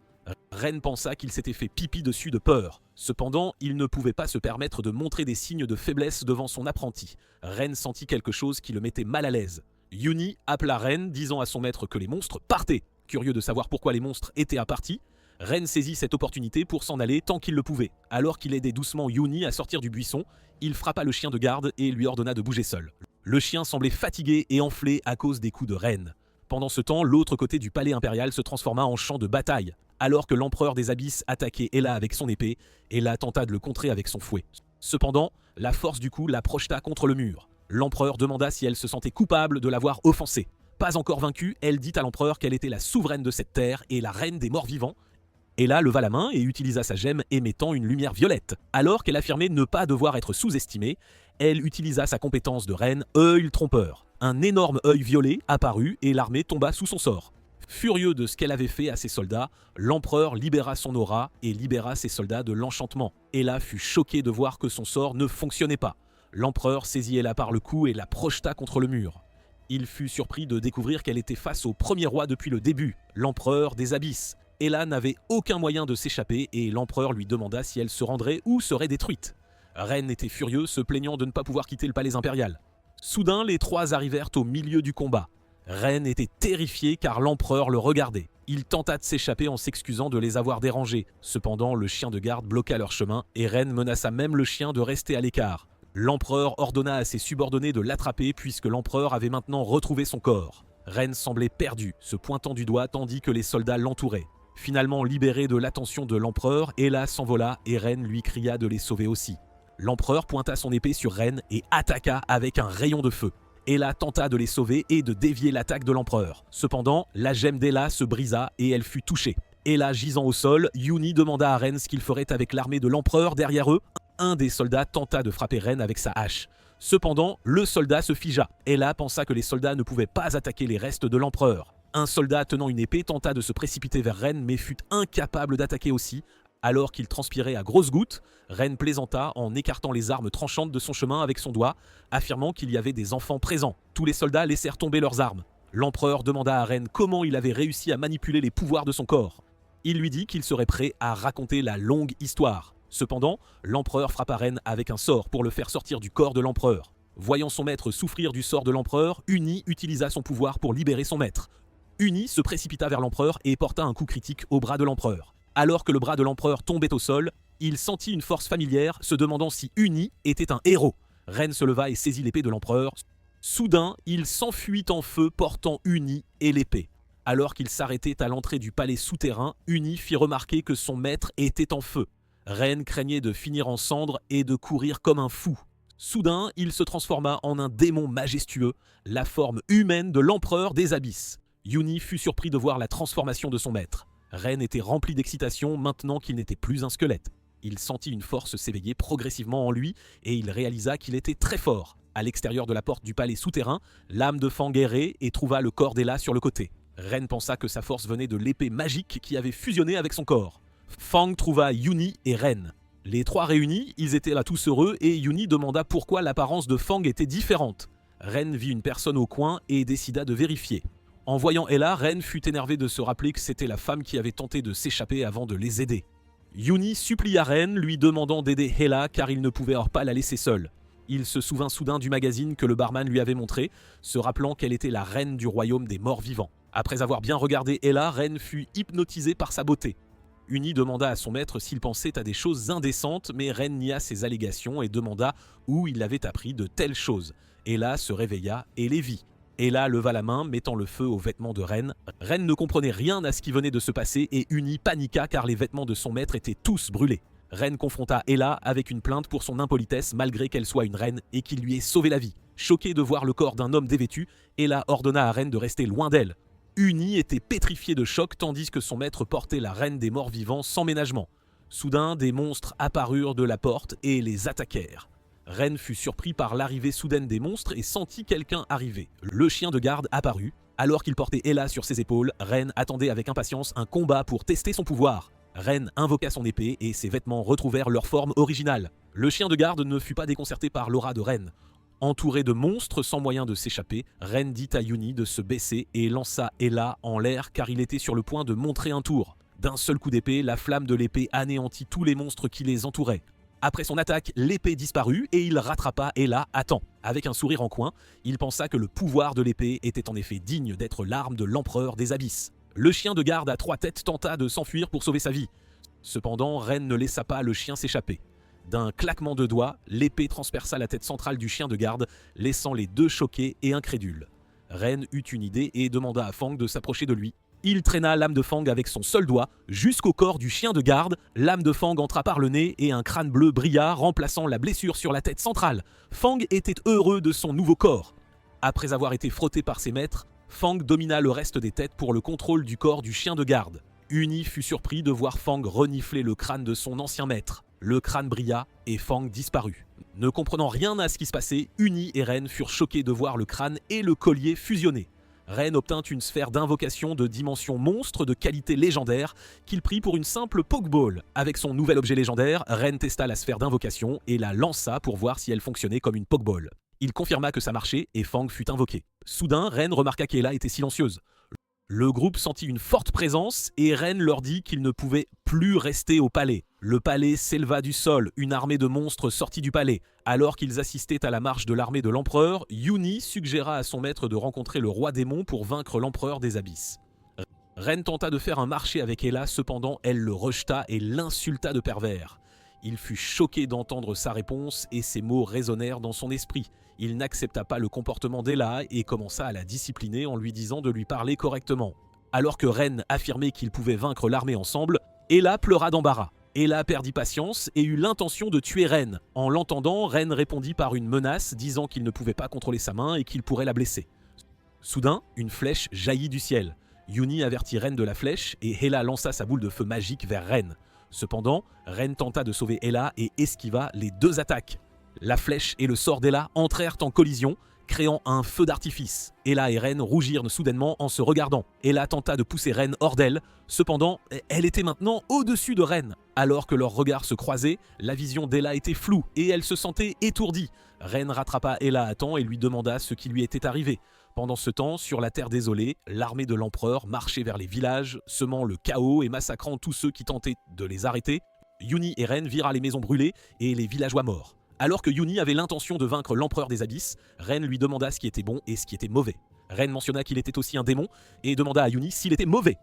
Ren pensa qu'il s'était fait pipi dessus de peur. Cependant, il ne pouvait pas se permettre de montrer des signes de faiblesse devant son apprenti. Ren sentit quelque chose qui le mettait mal à l'aise. Uni appela Ren, disant à son maître que les monstres partaient. Curieux de savoir pourquoi les monstres étaient partis, Ren saisit cette opportunité pour s'en aller tant qu'il le pouvait. Alors qu'il aidait doucement Uni à sortir du buisson, il frappa le chien de garde et lui ordonna de bouger seul. Le chien semblait fatigué et enflé à cause des coups de Ren. Pendant ce temps, l'autre côté du palais impérial se transforma en champ de bataille. Alors que l'empereur des abysses attaquait Ella avec son épée, Ella tenta de le contrer avec son fouet. Cependant, la force du coup la projeta contre le mur. L'empereur demanda si elle se sentait coupable de l'avoir offensée. Pas encore vaincue, elle dit à l'empereur qu'elle était la souveraine de cette terre et la reine des morts vivants. Ella leva la main et utilisa sa gemme émettant une lumière violette. Alors qu'elle affirmait ne pas devoir être sous-estimée, elle utilisa sa compétence de reine œil trompeur. Un énorme œil violet apparut et l'armée tomba sous son sort. Furieux de ce qu'elle avait fait à ses soldats, l'empereur libéra son aura et libéra ses soldats de l'enchantement. Ella fut choquée de voir que son sort ne fonctionnait pas. L'empereur saisit Ella par le cou et la projeta contre le mur. Il fut surpris de découvrir qu'elle était face au premier roi depuis le début, l'empereur des abysses. Ella n'avait aucun moyen de s'échapper et l'empereur lui demanda si elle se rendrait ou serait détruite. Ren était furieux, se plaignant de ne pas pouvoir quitter le palais impérial. Soudain, les trois arrivèrent au milieu du combat. Ren était terrifié car l'empereur le regardait. Il tenta de s'échapper en s'excusant de les avoir dérangés. Cependant, le chien de garde bloqua leur chemin et Ren menaça même le chien de rester à l'écart. L'empereur ordonna à ses subordonnés de l'attraper puisque l'empereur avait maintenant retrouvé son corps. Ren semblait perdu, se pointant du doigt tandis que les soldats l'entouraient. Finalement libéré de l'attention de l'empereur, Ella s'envola et Ren lui cria de les sauver aussi. L'empereur pointa son épée sur Ren et attaqua avec un rayon de feu. Ella tenta de les sauver et de dévier l'attaque de l'empereur. Cependant, la gemme d'Ella se brisa et elle fut touchée. Ella gisant au sol, Uni demanda à Ren ce qu'il ferait avec l'armée de l'empereur derrière eux. Un des soldats tenta de frapper Ren avec sa hache. Cependant, le soldat se figea. Ella pensa que les soldats ne pouvaient pas attaquer les restes de l'empereur. Un soldat tenant une épée tenta de se précipiter vers Ren mais fut incapable d'attaquer aussi. Alors qu'il transpirait à grosses gouttes, Ren plaisanta en écartant les armes tranchantes de son chemin avec son doigt, affirmant qu'il y avait des enfants présents. Tous les soldats laissèrent tomber leurs armes. L'empereur demanda à Ren comment il avait réussi à manipuler les pouvoirs de son corps. Il lui dit qu'il serait prêt à raconter la longue histoire. Cependant, l'empereur frappa Ren avec un sort pour le faire sortir du corps de l'empereur. Voyant son maître souffrir du sort de l'empereur, Uni utilisa son pouvoir pour libérer son maître. Uni se précipita vers l'empereur et porta un coup critique au bras de l'empereur. Alors que le bras de l'empereur tombait au sol, il sentit une force familière, se demandant si Uni était un héros. Ren se leva et saisit l'épée de l'empereur. Soudain, il s'enfuit en feu portant Uni et l'épée. Alors qu'il s'arrêtait à l'entrée du palais souterrain, Uni fit remarquer que son maître était en feu. Ren craignait de finir en cendres et de courir comme un fou. Soudain, il se transforma en un démon majestueux, la forme humaine de l'empereur des abysses. Uni fut surpris de voir la transformation de son maître. Ren était rempli d'excitation maintenant qu'il n'était plus un squelette. Il sentit une force s'éveiller progressivement en lui et il réalisa qu'il était très fort. À l'extérieur de la porte du palais souterrain, l'âme de Fang errait et trouva le corps d'Ella sur le côté. Ren pensa que sa force venait de l'épée magique qui avait fusionné avec son corps. Fang trouva Uni et Ren. Les trois réunis, ils étaient là tous heureux et Uni demanda pourquoi l'apparence de Fang était différente. Ren vit une personne au coin et décida de vérifier. En voyant Ella, Ren fut énervé de se rappeler que c'était la femme qui avait tenté de s'échapper avant de les aider. Yuni supplia Ren, lui demandant d'aider Ella car il ne pouvait or pas la laisser seule. Il se souvint soudain du magazine que le barman lui avait montré, se rappelant qu'elle était la reine du royaume des morts vivants. Après avoir bien regardé Ella, Ren fut hypnotisé par sa beauté. Uni demanda à son maître s'il pensait à des choses indécentes, mais Ren nia ses allégations et demanda où il avait appris de telles choses. Ella se réveilla et les vit. Ella leva la main, mettant le feu aux vêtements de Ren. Ren ne comprenait rien à ce qui venait de se passer et Uni paniqua car les vêtements de son maître étaient tous brûlés. Ren confronta Ella avec une plainte pour son impolitesse malgré qu'elle soit une reine et qu'il lui ait sauvé la vie. Choquée de voir le corps d'un homme dévêtu, Ella ordonna à Ren de rester loin d'elle. Uni était pétrifié de choc tandis que son maître portait la reine des morts vivants sans ménagement. Soudain, des monstres apparurent de la porte et les attaquèrent. Ren fut surpris par l'arrivée soudaine des monstres et sentit quelqu'un arriver. Le chien de garde apparut. Alors qu'il portait Ella sur ses épaules, Ren attendait avec impatience un combat pour tester son pouvoir. Ren invoqua son épée et ses vêtements retrouvèrent leur forme originale. Le chien de garde ne fut pas déconcerté par l'aura de Ren. Entouré de monstres sans moyen de s'échapper, Ren dit à Yuni de se baisser et lança Ella en l'air car il était sur le point de montrer un tour. D'un seul coup d'épée, la flamme de l'épée anéantit tous les monstres qui les entouraient. Après son attaque, l'épée disparut et il rattrapa Ella à temps. Avec un sourire en coin, il pensa que le pouvoir de l'épée était en effet digne d'être l'arme de l'empereur des abysses. Le chien de garde à 3 têtes tenta de s'enfuir pour sauver sa vie. Cependant, Ren ne laissa pas le chien s'échapper. D'un claquement de doigts, l'épée transperça la tête centrale du chien de garde, laissant les deux choqués et incrédules. Ren eut une idée et demanda à Fang de s'approcher de lui. Il traîna l'âme de Fang avec son seul doigt jusqu'au corps du chien de garde. L'âme de Fang entra par le nez et un crâne bleu brilla, remplaçant la blessure sur la tête centrale. Fang était heureux de son nouveau corps. Après avoir été frotté par ses maîtres, Fang domina le reste des têtes pour le contrôle du corps du chien de garde. Uni fut surpris de voir Fang renifler le crâne de son ancien maître. Le crâne brilla et Fang disparut. Ne comprenant rien à ce qui se passait, Uni et Ren furent choqués de voir le crâne et le collier fusionner. Ren obtint une sphère d'invocation de dimension monstre de qualité légendaire qu'il prit pour une simple Pokéball. Avec son nouvel objet légendaire, Ren testa la sphère d'invocation et la lança pour voir si elle fonctionnait comme une Pokéball. Il confirma que ça marchait et Fang fut invoqué. Soudain, Ren remarqua qu'Ella était silencieuse. Le groupe sentit une forte présence et Ren leur dit qu'il ne pouvait plus rester au palais. Le palais s'éleva du sol, une armée de monstres sortit du palais. Alors qu'ils assistaient à la marche de l'armée de l'empereur, Yuni suggéra à son maître de rencontrer le roi démon pour vaincre l'empereur des abysses. Ren tenta de faire un marché avec Ella, cependant elle le rejeta et l'insulta de pervers. Il fut choqué d'entendre sa réponse et ses mots résonnèrent dans son esprit. Il n'accepta pas le comportement d'Ella et commença à la discipliner en lui disant de lui parler correctement. Alors que Ren affirmait qu'ils pouvaient vaincre l'armée ensemble, Ella pleura d'embarras. Ella perdit patience et eut l'intention de tuer Ren. En l'entendant, Ren répondit par une menace disant qu'il ne pouvait pas contrôler sa main et qu'il pourrait la blesser. Soudain, une flèche jaillit du ciel. Yuni avertit Ren de la flèche et Ella lança sa boule de feu magique vers Ren. Cependant, Ren tenta de sauver Ella et esquiva les deux attaques. La flèche et le sort d'Ella entrèrent en collision, créant un feu d'artifice. Ella et Ren rougirent soudainement en se regardant. Ella tenta de pousser Ren hors d'elle. Cependant, elle était maintenant au-dessus de Ren. Alors que leurs regards se croisaient, la vision d'Ella était floue et elle se sentait étourdie. Ren rattrapa Ella à temps et lui demanda ce qui lui était arrivé. Pendant ce temps, sur la terre désolée, l'armée de l'empereur marchait vers les villages, semant le chaos et massacrant tous ceux qui tentaient de les arrêter. Yuni et Ren virent les maisons brûlées et les villageois morts. Alors que Yuni avait l'intention de vaincre l'empereur des abysses, Ren lui demanda ce qui était bon et ce qui était mauvais. Ren mentionna qu'il était aussi un démon et demanda à Yuni s'il était mauvais.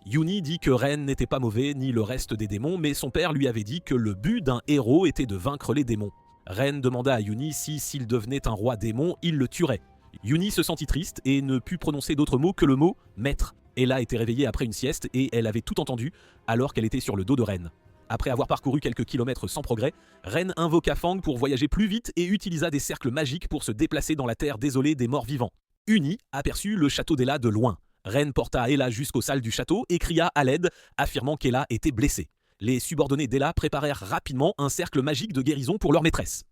Yuni dit que Ren n'était pas mauvais ni le reste des démons, mais son père lui avait dit que le but d'un héros était de vaincre les démons. Ren demanda à Yuni s'il devenait un roi démon, il le tuerait. Yuni se sentit triste et ne put prononcer d'autre mot que le mot « maître ». Ella était réveillée après une sieste et elle avait tout entendu alors qu'elle était sur le dos de Ren. Après avoir parcouru quelques kilomètres sans progrès, Ren invoqua Fang pour voyager plus vite et utilisa des cercles magiques pour se déplacer dans la terre désolée des morts vivants. Uni aperçut le château d'Ella de loin. Ren porta Ella jusqu'aux salles du château et cria à l'aide, affirmant qu'Ella était blessée. Les subordonnés d'Ella préparèrent rapidement un cercle magique de guérison pour leur maîtresse.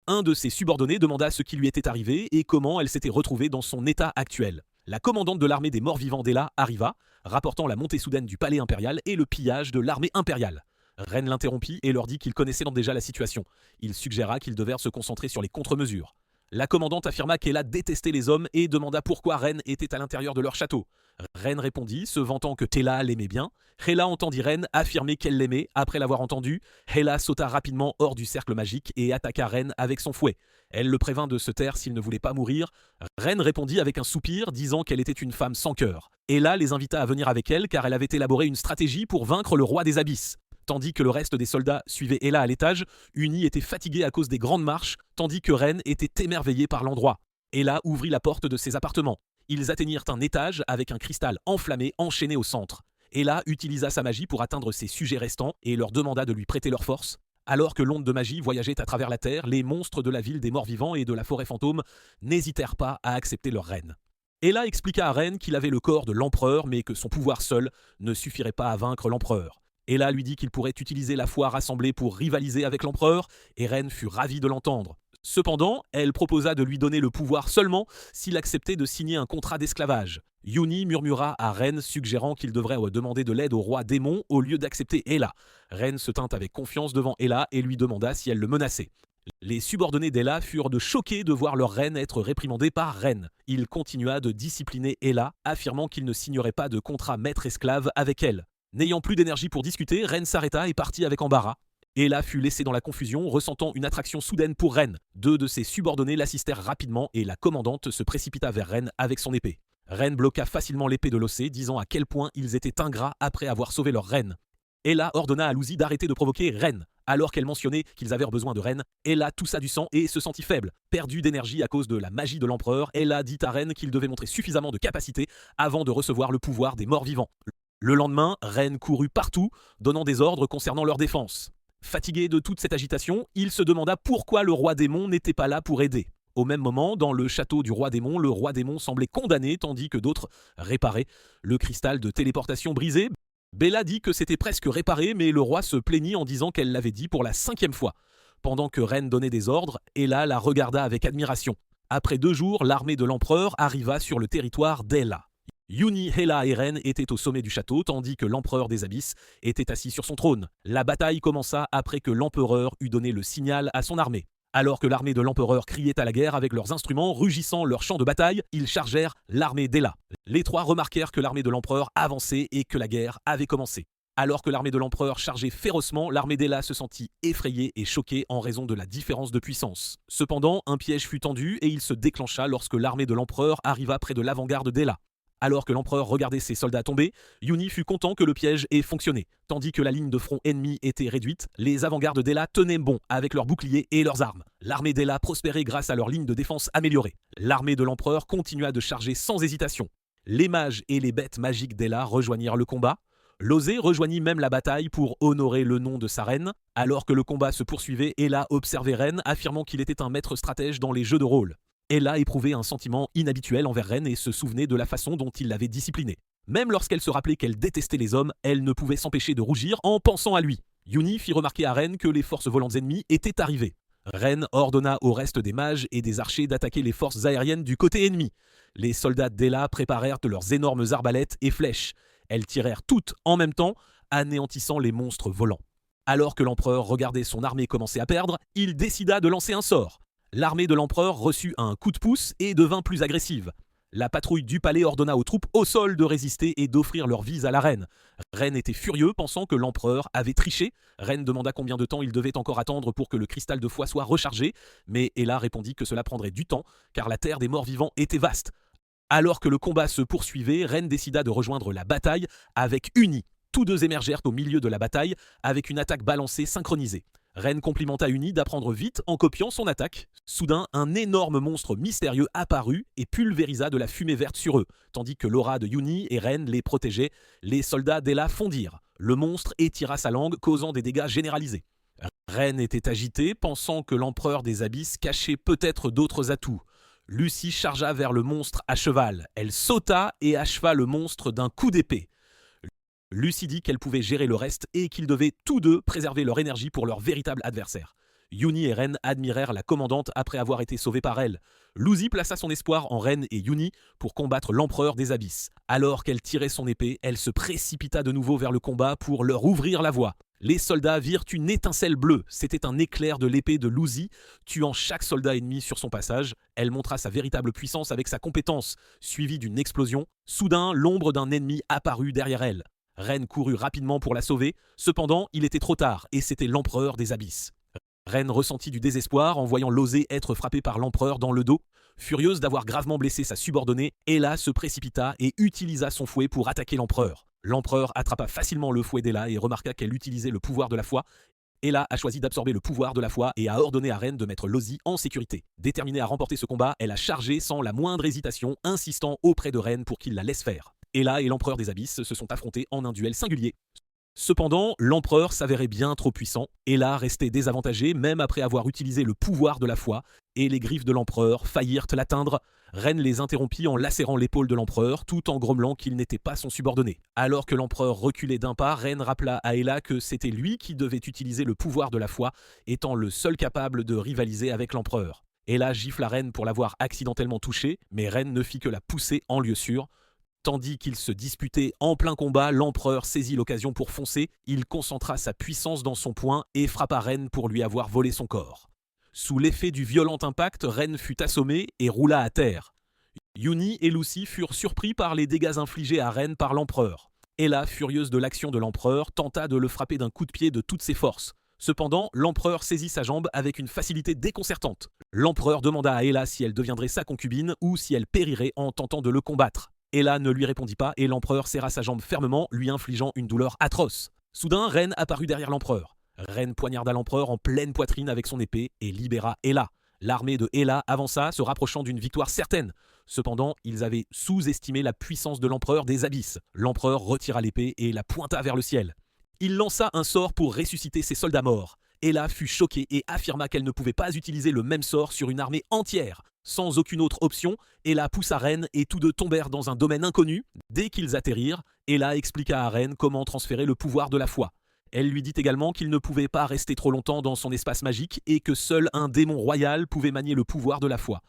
Un de ses subordonnés demanda ce qui lui était arrivé et comment elle s'était retrouvée dans son état actuel. La commandante de l'armée des morts vivants d'Ella arriva, rapportant la montée soudaine du palais impérial et le pillage de l'armée impériale. Ren l'interrompit et leur dit qu'il connaissait déjà la situation. Il suggéra qu'ils devaient se concentrer sur les contre-mesures. La commandante affirma qu'Ella détestait les hommes et demanda pourquoi Ren était à l'intérieur de leur château. Ren répondit, se vantant que Tela l'aimait bien. Hela entendit Ren affirmer qu'elle l'aimait. Après l'avoir entendu, Hela sauta rapidement hors du cercle magique et attaqua Ren avec son fouet. Elle le prévint de se taire s'il ne voulait pas mourir. Ren répondit avec un soupir, disant qu'elle était une femme sans cœur. Hela les invita à venir avec elle car elle avait élaboré une stratégie pour vaincre le roi des abysses. Tandis que le reste des soldats suivait Hela à l'étage, Uni était fatigué à cause des grandes marches, tandis que Ren était émerveillé par l'endroit. Hela ouvrit la porte de ses appartements. Ils atteignirent un étage avec un cristal enflammé enchaîné au centre. Hela utilisa sa magie pour atteindre ses sujets restants et leur demanda de lui prêter leur force. Alors que l'onde de magie voyageait à travers la terre, les monstres de la ville des morts-vivants et de la forêt fantôme n'hésitèrent pas à accepter leur reine. Hela expliqua à Ren qu'il avait le corps de l'empereur mais que son pouvoir seul ne suffirait pas à vaincre l'empereur. Hela lui dit qu'il pourrait utiliser la foi rassemblée pour rivaliser avec l'empereur, et Ren fut ravi de l'entendre. Cependant, elle proposa de lui donner le pouvoir seulement s'il acceptait de signer un contrat d'esclavage. Uni murmura à Ren suggérant qu'il devrait demander de l'aide au roi démon au lieu d'accepter Hela. Ren se tint avec confiance devant Hela et lui demanda si elle le menaçait. Les subordonnés d'Hela furent choqués de voir leur reine être réprimandée par Ren. Il continua de discipliner Hela, affirmant qu'il ne signerait pas de contrat maître-esclave avec elle. N'ayant plus d'énergie pour discuter, Ren s'arrêta et partit avec embarras. Hela fut laissée dans la confusion, ressentant une attraction soudaine pour Ren. Deux de ses subordonnés l'assistèrent rapidement et la commandante se précipita vers Ren avec son épée. Ren bloqua facilement l'épée de l'Ossé, disant à quel point ils étaient ingrats après avoir sauvé leur reine. Hela ordonna à Luzi d'arrêter de provoquer Ren. Alors qu'elle mentionnait qu'ils avaient besoin de Ren, Hela toussa du sang et se sentit faible. Perdue d'énergie à cause de la magie de l'empereur, Hela dit à Ren qu'il devait montrer suffisamment de capacité avant de recevoir le pouvoir des morts-vivants. Le lendemain, Ren courut partout, donnant des ordres concernant leur défense. Fatigué de toute cette agitation, il se demanda pourquoi le roi démon n'était pas là pour aider. Au même moment, dans le château du roi démon, le roi démon semblait condamné tandis que d'autres réparaient. Le cristal de téléportation brisé, Bella dit que c'était presque réparé, mais le roi se plaignit en disant qu'elle l'avait dit pour la 5e fois. Pendant que Ren donnait des ordres, Hela la regarda avec admiration. Après 2 jours, l'armée de l'empereur arriva sur le territoire d'Hela. Uni, Hela et Ren étaient au sommet du château, tandis que l'empereur des abysses était assis sur son trône. La bataille commença après que l'empereur eut donné le signal à son armée. Alors que l'armée de l'empereur criait à la guerre avec leurs instruments, rugissant leurs chants de bataille, ils chargèrent l'armée d'Hela. Les 3 remarquèrent que l'armée de l'empereur avançait et que la guerre avait commencé. Alors que l'armée de l'empereur chargeait férocement, l'armée d'Hela se sentit effrayée et choquée en raison de la différence de puissance. Cependant, un piège fut tendu et il se déclencha lorsque l'armée de l'empereur arriva près de l'avant-garde d'Hela. Alors que l'empereur regardait ses soldats tomber, Uni fut content que le piège ait fonctionné. Tandis que la ligne de front ennemie était réduite, les avant-gardes d'Hela tenaient bon avec leurs boucliers et leurs armes. L'armée d'Hela prospérait grâce à leur ligne de défense améliorée. L'armée de l'empereur continua de charger sans hésitation. Les mages et les bêtes magiques d'Hela rejoignirent le combat. L'Osé rejoignit même la bataille pour honorer le nom de sa reine. Alors que le combat se poursuivait, Hela observait Ren, affirmant qu'il était un maître stratège dans les jeux de rôle. Hela éprouvait un sentiment inhabituel envers Ren et se souvenait de la façon dont il l'avait disciplinée. Même lorsqu'elle se rappelait qu'elle détestait les hommes, elle ne pouvait s'empêcher de rougir en pensant à lui. Uni fit remarquer à Ren que les forces volantes ennemies étaient arrivées. Ren ordonna au reste des mages et des archers d'attaquer les forces aériennes du côté ennemi. Les soldats d'Hela préparèrent leurs énormes arbalètes et flèches. Elles tirèrent toutes en même temps, anéantissant les monstres volants. Alors que l'empereur regardait son armée commencer à perdre, il décida de lancer un sort. L'armée de l'empereur reçut un coup de pouce et devint plus agressive. La patrouille du palais ordonna aux troupes au sol de résister et d'offrir leurs vies à la reine. Ren était furieux, pensant que l'empereur avait triché. Ren demanda combien de temps il devait encore attendre pour que le cristal de foi soit rechargé, mais Hela répondit que cela prendrait du temps, car la terre des morts-vivants était vaste. Alors que le combat se poursuivait, Ren décida de rejoindre la bataille avec Uni. Tous deux émergèrent au milieu de la bataille avec une attaque balancée synchronisée. Ren complimenta Uni d'apprendre vite en copiant son attaque. Soudain, un énorme monstre mystérieux apparut et pulvérisa de la fumée verte sur eux. Tandis que l'aura de Uni et Ren les protégeait, les soldats d'Hela fondirent. Le monstre étira sa langue, causant des dégâts généralisés. Ren était agité, pensant que l'empereur des abysses cachait peut-être d'autres atouts. Lucy chargea vers le monstre à cheval. Elle sauta et acheva le monstre d'un coup d'épée. Lucy dit qu'elle pouvait gérer le reste et qu'ils devaient tous deux préserver leur énergie pour leur véritable adversaire. Uni et Ren admirèrent la commandante après avoir été sauvée par elle. Lucy plaça son espoir en Ren et Uni pour combattre l'empereur des abysses. Alors qu'elle tirait son épée, elle se précipita de nouveau vers le combat pour leur ouvrir la voie. Les soldats virent une étincelle bleue, c'était un éclair de l'épée de Lucy, tuant chaque soldat ennemi sur son passage. Elle montra sa véritable puissance avec sa compétence, suivie d'une explosion. Soudain, l'ombre d'un ennemi apparut derrière elle. Ren courut rapidement pour la sauver, cependant il était trop tard et c'était l'empereur des abysses. Ren ressentit du désespoir en voyant Losé être frappé par l'empereur dans le dos. Furieuse d'avoir gravement blessé sa subordonnée, Ella se précipita et utilisa son fouet pour attaquer l'empereur. L'empereur attrapa facilement le fouet d'Ella et remarqua qu'elle utilisait le pouvoir de la foi. Ella a choisi d'absorber le pouvoir de la foi et a ordonné à Ren de mettre Losy en sécurité. Déterminée à remporter ce combat, elle a chargé sans la moindre hésitation, insistant auprès de Ren pour qu'il la laisse faire. Ella et l'empereur des abysses se sont affrontés en un duel singulier. Cependant, l'empereur s'avérait bien trop puissant. Ella restait désavantagée même après avoir utilisé le pouvoir de la foi, et les griffes de l'empereur faillirent l'atteindre. Ren les interrompit en lacérant l'épaule de l'empereur, tout en grommelant qu'il n'était pas son subordonné. Alors que l'empereur reculait d'un pas, Ren rappela à Ella que c'était lui qui devait utiliser le pouvoir de la foi, étant le seul capable de rivaliser avec l'empereur. Ella gifle la Ren pour l'avoir accidentellement touché, mais Ren ne fit que la pousser en lieu sûr. Tandis qu'ils se disputaient en plein combat, l'empereur saisit l'occasion pour foncer. Il concentra sa puissance dans son poing et frappa Ren pour lui avoir volé son corps. Sous l'effet du violent impact, Ren fut assommé et roula à terre. Yuni et Lucy furent surpris par les dégâts infligés à Ren par l'empereur. Ella, furieuse de l'action de l'empereur, tenta de le frapper d'un coup de pied de toutes ses forces. Cependant, l'empereur saisit sa jambe avec une facilité déconcertante. L'empereur demanda à Ella si elle deviendrait sa concubine ou si elle périrait en tentant de le combattre. Ella ne lui répondit pas et l'empereur serra sa jambe fermement, lui infligeant une douleur atroce. Soudain, Ren apparut derrière l'empereur. Ren poignarda l'empereur en pleine poitrine avec son épée et libéra Ella. L'armée de Ella avança, se rapprochant d'une victoire certaine. Cependant, ils avaient sous-estimé la puissance de l'empereur des abysses. L'empereur retira l'épée et la pointa vers le ciel. Il lança un sort pour ressusciter ses soldats morts. Ella fut choquée et affirma qu'elle ne pouvait pas utiliser le même sort sur une armée entière. Sans aucune autre option, Ella poussa Ren et tous deux tombèrent dans un domaine inconnu. Dès qu'ils atterrirent, Ella expliqua à Ren comment transférer le pouvoir de la foi. Elle lui dit également qu'il ne pouvait pas rester trop longtemps dans son espace magique et que seul un démon royal pouvait manier le pouvoir de la foi.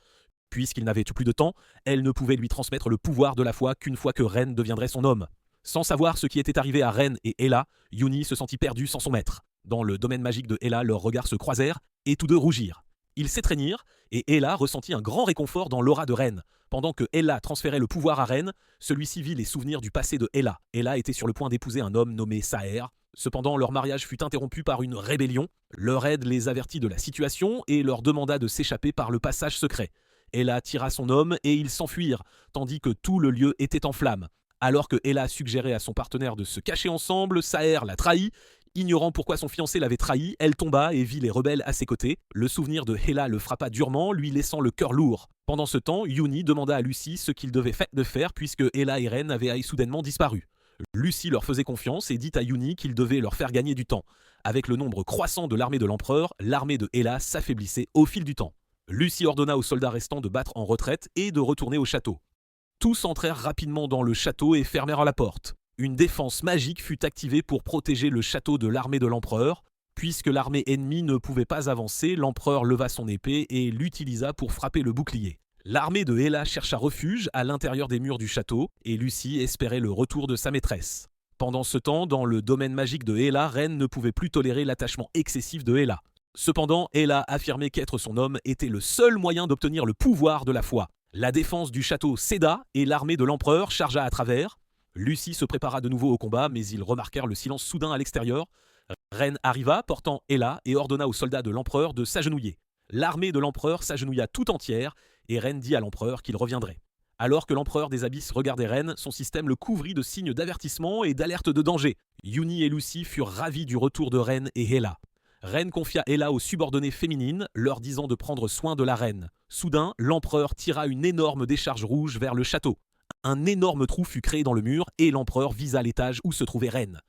Puisqu'il n'avait plus de temps, elle ne pouvait lui transmettre le pouvoir de la foi qu'une fois que Ren deviendrait son homme. Sans savoir ce qui était arrivé à Ren et Ella, Yuni se sentit perdu sans son maître. Dans le domaine magique de Ella, leurs regards se croisèrent et tous deux rougirent. Ils s'étreignirent et Ella ressentit un grand réconfort dans l'aura de Ren. Pendant que Ella transférait le pouvoir à Ren, celui-ci vit les souvenirs du passé de Ella. Ella était sur le point d'épouser un homme nommé Saer. Cependant, leur mariage fut interrompu par une rébellion. Leur aide les avertit de la situation et leur demanda de s'échapper par le passage secret. Ella tira son homme et ils s'enfuirent, tandis que tout le lieu était en flammes. Alors que Ella suggérait à son partenaire de se cacher ensemble, Saer la trahit. Ignorant pourquoi son fiancé l'avait trahi, elle tomba et vit les rebelles à ses côtés. Le souvenir de Ella le frappa durement, lui laissant le cœur lourd. Pendant ce temps, Yuni demanda à Lucy ce qu'il devait faire puisque Ella et Ren avaient soudainement disparu. Lucy leur faisait confiance et dit à Yuni qu'il devait leur faire gagner du temps. Avec le nombre croissant de l'armée de l'empereur, l'armée de Ella s'affaiblissait au fil du temps. Lucy ordonna aux soldats restants de battre en retraite et de retourner au château. Tous entrèrent rapidement dans le château et fermèrent la porte. Une défense magique fut activée pour protéger le château de l'armée de l'empereur. Puisque l'armée ennemie ne pouvait pas avancer, l'empereur leva son épée et l'utilisa pour frapper le bouclier. L'armée de Ella chercha refuge à l'intérieur des murs du château et Lucy espérait le retour de sa maîtresse. Pendant ce temps, dans le domaine magique de Ella, Ren ne pouvait plus tolérer l'attachement excessif de Ella. Cependant, Ella affirmait qu'être son homme était le seul moyen d'obtenir le pouvoir de la foi. La défense du château céda et l'armée de l'empereur chargea à travers. Lucy se prépara de nouveau au combat, mais ils remarquèrent le silence soudain à l'extérieur. Ren arriva, portant Ella, et ordonna aux soldats de l'empereur de s'agenouiller. L'armée de l'empereur s'agenouilla tout entière, et Ren dit à l'empereur qu'il reviendrait. Alors que l'empereur des abysses regardait Ren, son système le couvrit de signes d'avertissement et d'alerte de danger. Yuni et Lucy furent ravis du retour de Ren et Ella. Ren confia Ella aux subordonnées féminines, leur disant de prendre soin de la reine. Soudain, l'empereur tira une énorme décharge rouge vers le château. Un énorme trou fut créé dans le mur et l'empereur visa l'étage où se trouvait Ren.